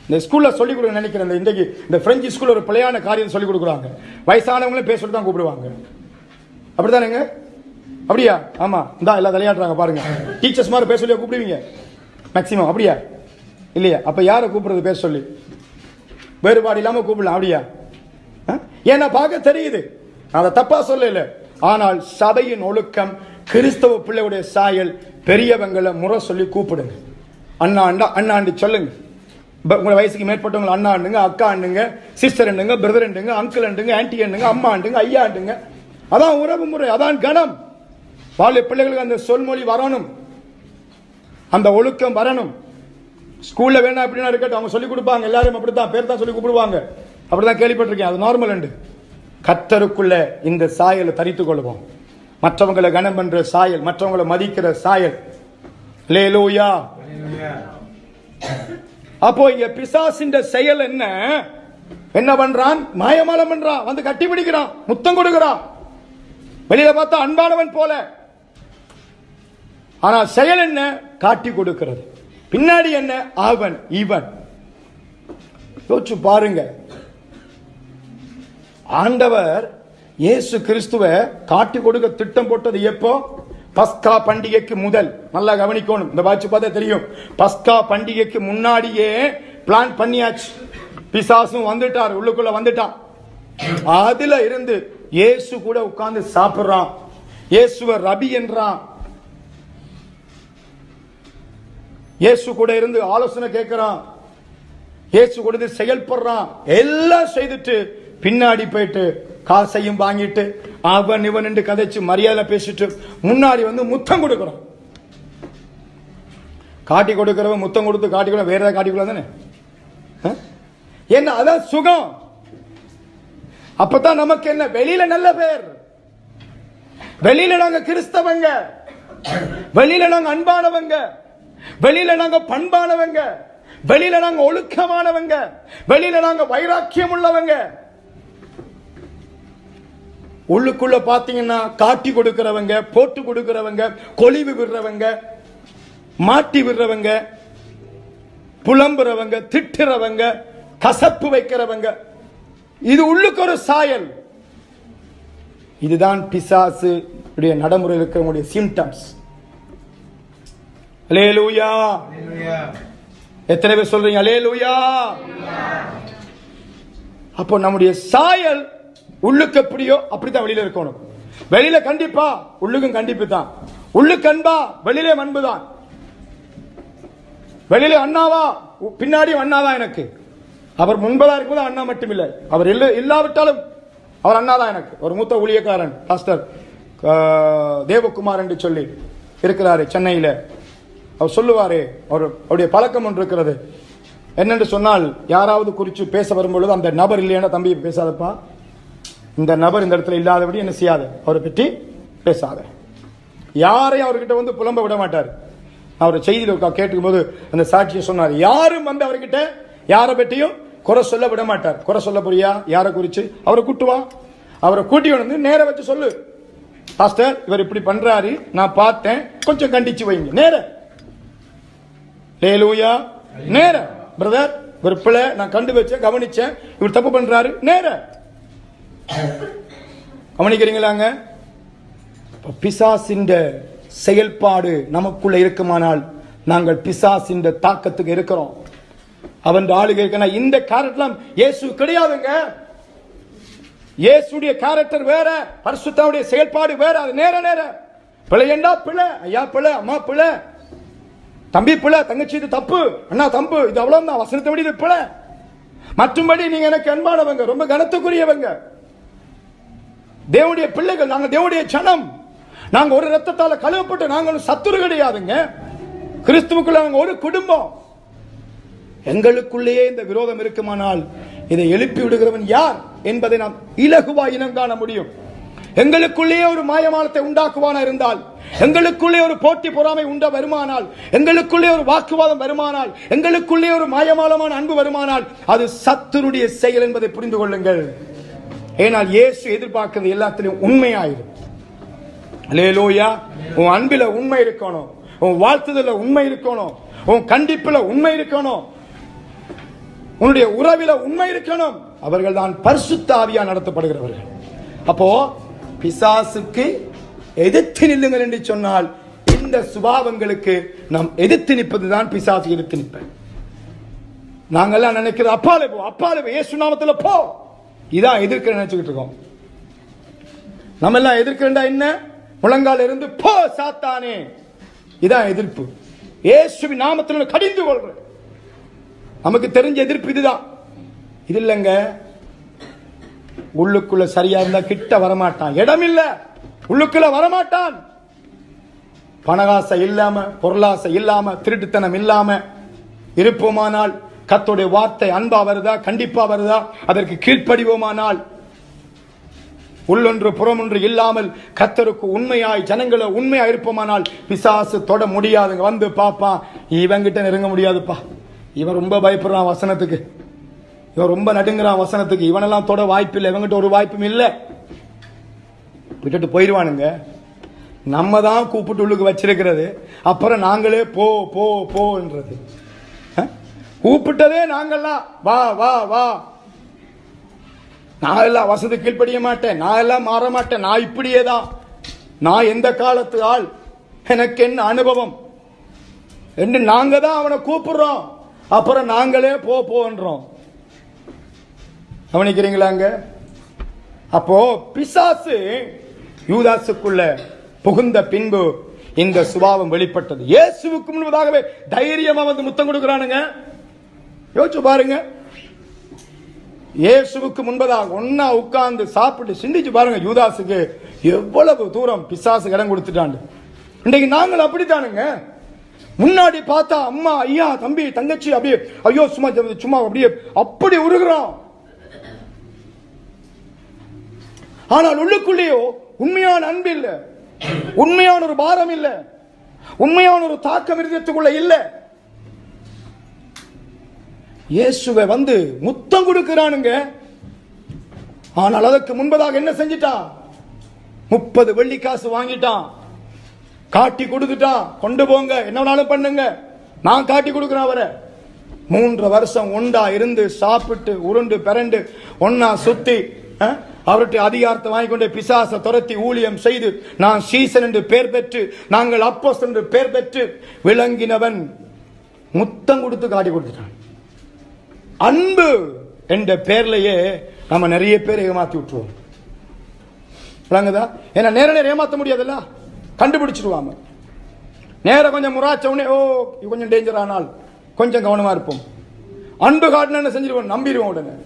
இந்த ஸ்கூல்ல சொல்லிக் கொடுக்க நினைக்கிறேன். இன்றைக்கு இந்த பிரெஞ்சு ஸ்கூல்ல ஒரு பிள்ளையான காரியம் சொல்லிக் கொடுக்குறாங்க. வயசானவங்களும் பேசிட்டு தான் கூப்பிடுவாங்க. அப்படித்தானேங்க? அப்படியா? ஆமா, இந்த எல்லாம் விளையாடுறாங்க பாருங்க. டீச்சர்ஸ் மாதிரி பேச சொல்லி கூப்பிடுவீங்க மேக்சிமம். அப்படியா? இல்லையா? அப்ப யாரை கூப்பிடுறது பேச சொல்லி? வேறுபாடு இல்லாம கூப்பிடலாம். அப்படியா? ஏன்னா பார்க்க தெரியுது, அதை தப்பா சொல்லல. ஆனால் சபையின் ஒழுக்கம், கிறிஸ்தவ பிள்ளையுடைய சாயல், பெரியவங்களை முறை சொல்லி கூப்பிடுங்க. அண்ணா அண்ணாண்டு சொல்லுங்க. உங்களை வயசுக்கு மேற்பட்டவங்க அண்ணா அண்டுங்க, அக்கா அண்டுங்க, சிஸ்டர் அண்டுங்க, பிரதர் அண்டுங்க, அங்கிள் அண்டுங்க, ஆன்டி அண்டுங்க, அம்மா அண்டுங்க, ஐயா அண்டுங்க. அதான் உறவு முறை, அதான் கணம். வாலிய பிள்ளைகளுக்கு அந்த சொல்மொழி வரணும், அந்த ஒழுக்கம் வரணும். ஸ்கூல்ல வேணா எப்படின்னா இருக்கட்டும், அவங்க சொல்லிக் கொடுப்பாங்க. எல்லாரும் அப்படித்தான் பேர் தான் சொல்லி கூப்பிடுவாங்க. அப்படிதான் கேள்விப்பட்டிருக்கேன். அது நார்மல் அண்டு. கர்த்தருக்குள்ள இந்த சாயலை தரித்துக் கொள்வோம். மற்றவங்களை கனம் பண்ற சாயல், மற்றவங்களை மதிக்கிற சாயல். அல்லேலூயா. அப்போ இங்க பிசாசின் செயல் என்ன? என்ன பண்றான்? மாயமாலம் பண்றான், வந்து கட்டி பிடிக்கிறான், முத்தம் கொடுக்கிறான். வெளியில பார்த்தா அன்பானவன் போல, ஆனா செயல் என்ன? காட்டி கொடுக்கிறது. பின்னாடி என்ன? அவன் இவன். யோசிச்சு பாருங்க. ஆண்டவர் இயேசு கிறிஸ்துவை காட்டி கொடுக்க திட்டம் போட்டது எப்போ? பஸ்கா பண்டிகைக்கு முதல். நல்லா கவனிக்கணும். இந்த வாட்சி பார்த்தா தெரியும். பஸ்கா பண்டிகைக்கு முன்னாடியே பிளான் பண்ணியாச்சு. பிசாசும் வந்துட்டார், உள்ளுக்குள்ள வந்துட்டான். அதுல இருந்து இயேசு கூட உட்கார்ந்து சாப்பிடுறான். இயேசுவ ரபி என்றான். இயேசு கூட இருந்து ஆலோசனை கேட்கிறான். இயேசு கூட செயல்படுறான். எல்லாம் செய்துட்டு பின்னாடி போயிட்டு காசையும் வாங்கிட்டு அவன் இவன் என்று கதைச்சு மரியாதை பேசிட்டு முன்னாடி வந்து முத்தம் கொடுக்கிறான். காட்டி கொடுக்கிறவன் முத்தம் கொடுத்து காட்டி கூட வேற ஏதாவது காட்டி கூட தானே. என்ன அதான் சுகம். அப்பதான் நமக்கு என்ன? வெளியில நல்ல பேர், வெளியில நாங்க கிறிஸ்தவங்க, வெளியில நாங்க அன்பானவங்க, வெளியில நாங்க பண்பானவங்க, வெளியில நாங்க ஒழுக்கமானவங்க, வெளியில நாங்க வைராக்கியம் உள்ளவங்க. உள்ளுக்குள்ள பாத்தீங்கன்னா காட்டி கொடுக்கிறவங்க, போட்டு கொடுக்கிறவங்க, கொலிவு விடுறவங்க, மாட்டி விடுறவங்க, புலம்புறவங்க, திட்டுறவங்க, கசப்பு வைக்கிறவங்க. இது உள்ளுக்கு ஒரு சாயல். இதுதான் பிசாசு நடைமுறை இருக்கிறவங்களுடைய சிம்டம்ஸ். அல்லேலூயா. எத்தனை பேர் சொல்றீங்க அல்லேலூயா? அப்போ நம்முடைய சாயல் உள்ளுக்கு எப்படியோ அப்படித்தான் வெளியில இருக்கணும். வெளியில கண்டிப்பா, உள்ளுக்கும் கண்டிப்பு தான். உள்ளுக்கு அன்பா, வெளியிலே அன்பு தான். வெளியில அண்ணாவா, பின்னாடியும் அண்ணாதான் எனக்கு. அவர் முன்பதா இருக்கும்போது அண்ணா மட்டும் இல்லை, அவர் இல்லாவிட்டாலும் அவர் அண்ணாதான் எனக்கு. ஒரு மூத்த ஊழியக்காரன் பாஸ்டர் தேவகுமார் என்று சொல்லி இருக்கிறாரு சென்னையில. அவர் சொல்லுவாரு, அவருடைய பழக்கம் ஒன்று இருக்கிறது. என்னென்று சொன்னால், யாராவது குறித்து பேச வரும்பொழுது அந்த நபர் இல்லையா, தம்பி பேசாதப்பா, இந்த நபர் இந்த இடத்துல இல்லாதபடி என்ன செய்யாத, அவரை பற்றி பேசாத. யாரையும் அவர்கிட்ட வந்து புலம்ப விட மாட்டார். அவர் செய்தியில் கேட்கும் போது அந்த சாட்சியை சொன்னார். யாரும் வந்து அவர்கிட்ட யாரை பற்றியும் குறை சொல்ல விட மாட்டார். குறை சொல்ல போறியா யாரை குறிச்சு, அவரை கூட்டுவா, அவரை கூட்டி வந்து நேர வச்சு சொல்லு. பாஸ்டர் இவர் இப்படி பண்றாரு, நான் பார்த்தேன், கொஞ்சம் கண்டிச்சு வைங்க. நேர ஹல்லேலூயா. நேர பிரதர் ஒரு பிள்ளை நான் கண்டு வச்சேன், கவனிச்சேன், இவர் தப்பு பண்றாரு, நேர கவனிக்கிறீங்களாங்க? பிசாசின் செயல்பாடு நமக்குள்ள இருக்குமானால் நாங்கள் பிசாசின் தாக்கத்துக்கு இருக்கிறோம். அவன் ஆளுகை இருக்கணும். இந்த கேரக்டர் இயேசு கிடையாதுங்க. இயேசுடைய கேரக்டர் வேற, பரிசுத்தாவுடைய செயல்பாடு வேற. அது நேர நேர பிள்ளையண்டா பிள்ளை, ஐயா பிள்ளை, அம்மா பிள்ளை, தம்பி பிள்ளை, தங்கச்சி இது தப்பு, அண்ணா தம்பு, இது அவ்வளவுதான் வசனத்தை விட இது பிள்ளை. மற்றும்படி நீங்க எனக்கு அன்பானவங்க, ரொம்ப கனத்துக்குரியவங்க, தேவனுடைய பிள்ளைகள், நாங்க தேவனுடைய ஜனம், நாங்க ஒரு ரத்தத்தால கழுவப்பட்டு நாங்கள் சத்துரு கிடையாதுங்க. கிறிஸ்துவுக்குள்ள நாங்க ஒரு குடும்பம். எங்களுக்குள்ளேயே இந்த விரோதம் இருக்குமானால் இதை எழுப்பி விடுகிறவன் யார் என்பதை நாம் இலகுவா இனம் காண முடியும். எங்களுக்குள்ளேயே ஒரு மாயமானத்தை உண்டாக்குவானா இருந்தால், எங்களுக்குள்ளே ஒரு போட்டி பொறாமை உண்ட வருமானால், எங்களுக்குள்ளே ஒரு வாக்குவாதம் வருமானால், எங்களுக்குள்ளே ஒரு மாயமாலமான அன்பு வருமானால், அது சத்துருடைய செயல் என்பதை புரிந்து கொள்ளுங்கள். ஏனால் இயேசு எதிர்பார்க்கிறது எல்லாத்திலும் உண்மையாயிரும். அல்லேலூயா. உன் அன்பில உண்மை இருக்கணும், உன் வாழ்த்துதல உண்மை இருக்கணும், உன் கண்டிப்புல உண்மை இருக்கணும், உன்னுடைய உறவில உண்மை இருக்கணும். அவர்கள் தான் பரிசுத்த ஆவியால் நடத்தப்படுகிறவர்கள். அப்போ பிசாசுக்கு எதிர்த்து நில்லுங்கள் என்று சொன்னால், இந்த சுபாவங்களுக்கு நாம் எதிர்த்து நிற்பதுதான் பிசாசு எதிர்த்து நிற்ப. நாங்கெல்லாம் நினைக்கிறது அப்பாலே போ, அப்பாலே போ, இயேசு நாமத்துல போ, இதான் எதிர்க்க நினைச்சுக்கிட்டு இருக்கோம். நம்ம எல்லாம் எதிர்க்கிறா என்ன? முழங்கால இருந்து போ சாத்தானே, இதான் எதிர்ப்பு. இயேசுவின் நாமத்தில் கடிந்து கொள்ற நமக்கு தெரிஞ்ச எதிர்ப்பு இதுதான். இது இல்லைங்க, உள்ளுக்குள்ள சரியா இருந்தா கிட்ட வரமாட்டான், இடம் இல்ல, உள்ளுக்குள்ள வரமாட்டான். பணகாசை இல்லாம, பொருளாசை இல்லாம, திருட்டுத்தனம் இல்லாம இருப்போமானால், கர்த்தருடைய வார்த்தை அன்பா வருதா, கண்டிப்பா வருதா, அதற்கு கீழ்ப்படிவோமானால், உள்ளொன்று புறமொன்று இல்லாமல் கர்த்தருக்கு உண்மையாய் ஜனங்களை உண்மையா இருப்போமானால் பிசாசு தொட முடியாதுங்க. வந்து பாப்பா, இவங்கிட்ட நெருங்க முடியாதுப்பா, இவன் ரொம்ப பயப்படுறான் வசனத்துக்கு, இவன் ரொம்ப நடுங்குறான் வசனத்துக்கு, இவனெல்லாம் தொட வாய்ப்பு இல்லை, இவங்கிட்ட ஒரு வாய்ப்பும் இல்லை, விட்டுட்டு போயிடுவானுங்க. நம்ம தான் கூப்பிட்டு உள்ளுக்கு வச்சிருக்கிறது, அப்புறம் நாங்களே போ போ போன்றது. கூப்பிட்டதே நாங்கெல்லாம் வா வா வா, நான் எல்லாம் வசதி கீழ்ப்படிய மாட்டேன், நான் எல்லாம் மாற மாட்டேன், நான் இப்படியே தான், நான் எந்த காலத்து ஆள், எனக்கு என்ன அனுபவம் என்று நாங்க தான் அவனை கூப்பிடுறோம், அப்புறம் நாங்களே போ போன்றோம். கவனிக்கிறீங்களாங்க? அப்போ பிசாசு யூதாசுக்குள்ள புகுந்த பின்பு இந்த சுபாவம் வெளிப்பட்டது. இயேசுவுக்கு முன்பதாகவே தைரியமா வந்து முத்தம் கொடுக்கிறானுங்க. யோசிச்சு பாருங்க, இயேசுவுக்கு முன்பதாக ஒன்னா உட்கார்ந்து சாப்பிட்டு சிந்திச்சு பாருங்க, யூதாசுக்கு எவ்வளவு தூரம் பிசாசு இடம் கொடுத்துட்டாண்டு. இன்றைக்கு நாங்கள் அப்படித்தானுங்க. முன்னாடி பார்த்தா அம்மா, ஐயா, தம்பி, தங்கச்சி அப்படியே ஐயோ சும்மா சும்மா அப்படியே அப்படி உருகிறோம். ஆனால் உள்ளுக்குள்ளேயோ உண்மையான அன்பு இல்ல, உண்மையான ஒரு பாரம் இல்ல, உண்மையான ஒரு தாக்கம் இருதயத்துக்குள்ள இல்ல. இயேசுவை வந்து முத்தம் கொடுக்கிறானுங்க. ஆனால் அதற்கு முன்பதாக என்ன செஞ்சிட்டான்? 30 வெள்ளி காசு வாங்கிட்டான், காட்டி கொடுத்துட்டான். கொண்டு போங்க, என்ன வேணாலும் பண்ணுங்க, நான் காட்டி கொடுக்கிறேன் அவரை. 3 வருஷம் ஒண்டா இருந்து சாப்பிட்டு உருண்டு பிறண்டு ஒன்னா சுத்தி அவருடைய அதிகாரத்தை வாங்கிக்கொண்டு பிசாசை துரத்தி ஊழியம் செய்து நான் சீசன் என்று பெயர் பெற்று, நாங்கள் அப்போஸ்தலர் என்று பெயர் பெற்று விளங்கினவன் முத்தம் கொடுத்து காட்டி கொடுத்துட்டான். அன்பு என்ற பெயர்லயே நம்ம நிறைய பேர் ஏமாத்தி விட்டுருவோம். விளங்குதா? ஏன்னா நேர நேரம் ஏமாத்த முடியாதுல்ல, கண்டுபிடிச்சிருவாங்க. நேரம் கொஞ்சம் முறாச்சவனே, ஓ கொஞ்சம் டேஞ்சர் ஆனால் கொஞ்சம் கவனமா இருப்போம். அன்பு காட்டின என்ன செஞ்சிருவோம், நம்பிடுவோம் உடனே.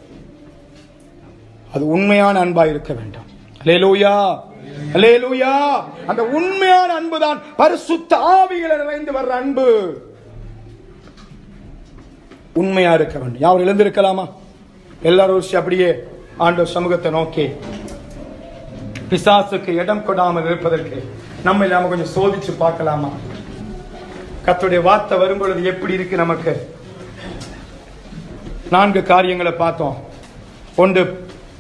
அது உண்மையான அன்பா இருக்க வேண்டும். அல்லேலூயா, அல்லேலூயா. அந்த உண்மையான அன்பு தான் பரிசுத்த ஆவியில நிறைந்து வர்ற அன்பு. உண்மையா இருக்க வேண்டும். யாரும் இழந்திருக்கலாமா? எல்லாரும் அப்படியே ஆண்டவர் சமூகத்தை நோக்கி பிசாசுக்கு இடம் கொடாமல் இருப்பதற்கு நம்ம இல்லாம கொஞ்சம் சோதிச்சு பார்க்கலாமா? கர்த்தருடைய வார்த்தை வரும்பொழுது எப்படி இருக்கு நமக்கு? 4 காரியங்களை பார்த்தோம். ஒன்று,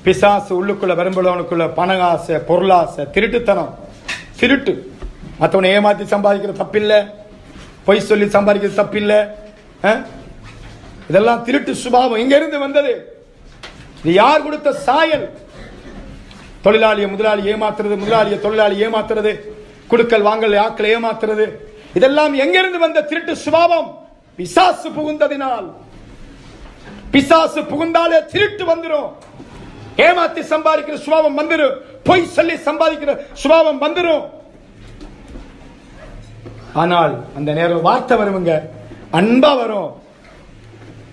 பிசாசு உள்ளுக்குள்ள வரும்பொழுது அவனுக்குள்ள பணகாசை, பொருளாசை, திருட்டுத்தனம், திருட்டு. மற்றவனை ஏமாத்தி சம்பாதிக்கிறது தப்பில்லை, பொய் சொல்லி சம்பாதிக்கிறது தப்பில்லை. இதெல்லாம் திருட்டு சுபாவம். எங்க இருந்து வந்தது? இது யார் கொடுத்த சாயல்? தொழிலாளியை முதலாளி ஏமாத்துறது, முதலாளியை தொழிலாளி ஏமாத்துறது, குடுக்கல் வாங்கல் ஆக்களை ஏமாத்துறது, இதெல்லாம் எங்கிருந்து வந்த திருட்டு சுபாவம்? பிசாசு புகுந்ததினால். பிசாசு புகுந்தாலே திருட்டு வந்துடும். ஏமாத்தி சம்பாதிக்கிற சுபாவம் வந்துடும், பொய் சொல்லி சம்பாதிக்கிற சுபாவம் வந்துடும். ஆனால் அந்த நேரம் வார்த்தை வருவங்க, அன்பா வரும்.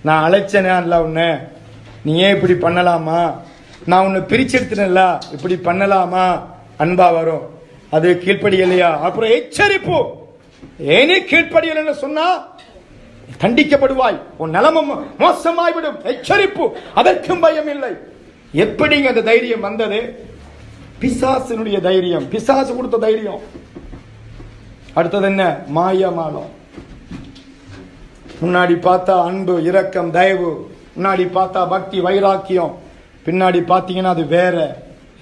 நான் அழைச்சேனா உன்னை, நீ ஏன் இப்படி பண்ணலாமா, நான் உன்னை பிரிச்செடுத்தேன்ல இப்படி பண்ணலாமா, அன்பா வரும். அது கீழ்ப்படியலையா, அப்புறம் எச்சரிப்பு. ஏனே கீழ்ப்படியலைன்னு சொன்னா தண்டிக்கப்படுவாய், உன் நிலைமை மோசமாய்விடும். எச்சரிப்பு, அதற்கும் பயம் இல்லை. எப்படிங்க அந்த தைரியம் வந்தது? பிசாசினுடைய தைரியம், பிசாசு கொடுத்த தைரியம். அடுத்தது என்ன? மாயமாலம். முன்னாடி பார்த்தா அன்பு, இரக்கம், தயவு, முன்னாடி பார்த்தா பக்தி, வைராக்கியம், பின்னாடி பார்த்தீங்கன்னா அது வேற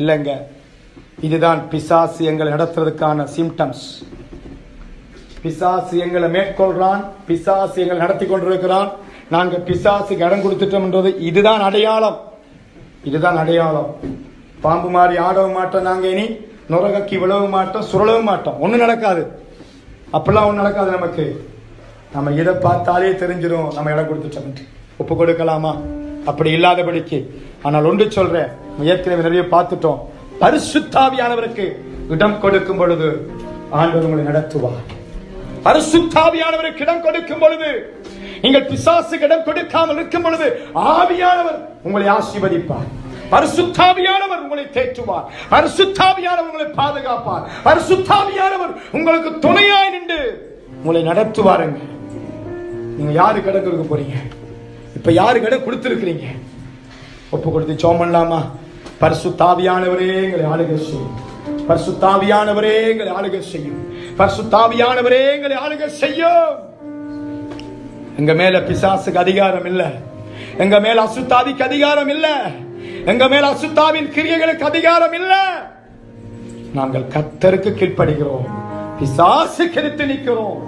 இல்லைங்க. இதுதான் பிசாசு எங்களை நடத்துறதுக்கான சிம்டம்ஸ். பிசாசு எங்களை மேற்கொள்றான், பிசாசு எங்களை நடத்தி கொண்டிருக்கிறான். நாங்க பிசாசுக்கு இடம் கொடுத்துட்டோம்ன்றது இதுதான் அடையாளம். இதுதான் அடையாளம். பாம்பு மாதிரி ஆடவும் மாட்டோம், நாங்க இனி நுரகக்கி விழவும் மாட்டோம், சுழலவும் மாட்டோம். ஒன்னும் நடக்காது, அப்பெல்லாம் ஒன்னும் நடக்காது. நமக்கு நம்ம இதை பார்த்தாலே தெரிஞ்சிடும் நம்ம இடம் கொடுத்துட்டோம். ஒப்பு கொடுக்கலாமா? அப்படி இல்லாதபடிக்கு. ஆனால் ஒன்று சொல்றேன், ஏற்கனவே நிறைய பார்த்துட்டோம். பரிசுத்தாவியானவருக்கு இடம் கொடுக்கும் பொழுது ஆண்டவர் உங்களை நடத்துவார். பரிசுத்தாவியானவருக்கு இடம் கொடுக்கும் பொழுது, நீங்கள் பிசாசுக்கு இடம் கொடுக்காமல் இருக்கும் பொழுது ஆவியானவர் உங்களை ஆசீர்வதிப்பார். பரிசுத்தாவியானவர் உங்களை தேற்றுவார். பரிசுத்தாவியானவர் உங்களை பாதுகாப்பார். பரிசுத்தாவியானவர் உங்களுக்கு துணையாய் நின்று உங்களை நடத்துவாருங்க. நீங்க யாரு கடன் கொடுக்க போறீங்க? இப்ப யாரு கடன் கொடுத்திருக்கிறீங்க? ஒப்பு கொடுத்து ஜெபம் பண்ணலாமா? பரிசுத்தாவியானவரே எங்களை ஆளுகை செய்யும். பரிசுத்தாவியானவரே எங்களை ஆளுகை செய்யும். பரிசுத்தாவியானவரே எங்களை ஆளுகை செய்யும். எங்க மேல பிசாசுக்கு அதிகாரம் இல்ல, எங்க மேல அசுத்தாவிக்கு அதிகாரம் இல்ல, எங்க மேல அசுத்தாவின் கிரியைகளுக்கு அதிகாரம் இல்ல. நாங்கள் கர்த்தருக்கு கீழ்ப்படுகிறோம், பிசாசுக்கு எதிர்த்து நிற்கிறோம்.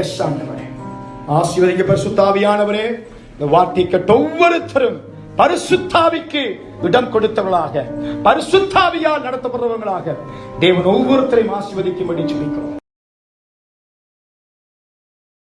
எஸ் ஆண்டவரே, ஆசீர்வதிங்க பரிசுத்தாவியானவரே. இந்த வார்த்தை கேட்ட ஒவ்வொருத்தரும் பரிசுத்தாவிக்கு இடம் கொடுத்தவர்களாக, பரிசுத்தாவியால் நடத்தப்படுறவங்களாக தேவன் ஒவ்வொருத்தரையும் ஆசீர்வதிக்கும்படி ஜெபிக்கிறோம்.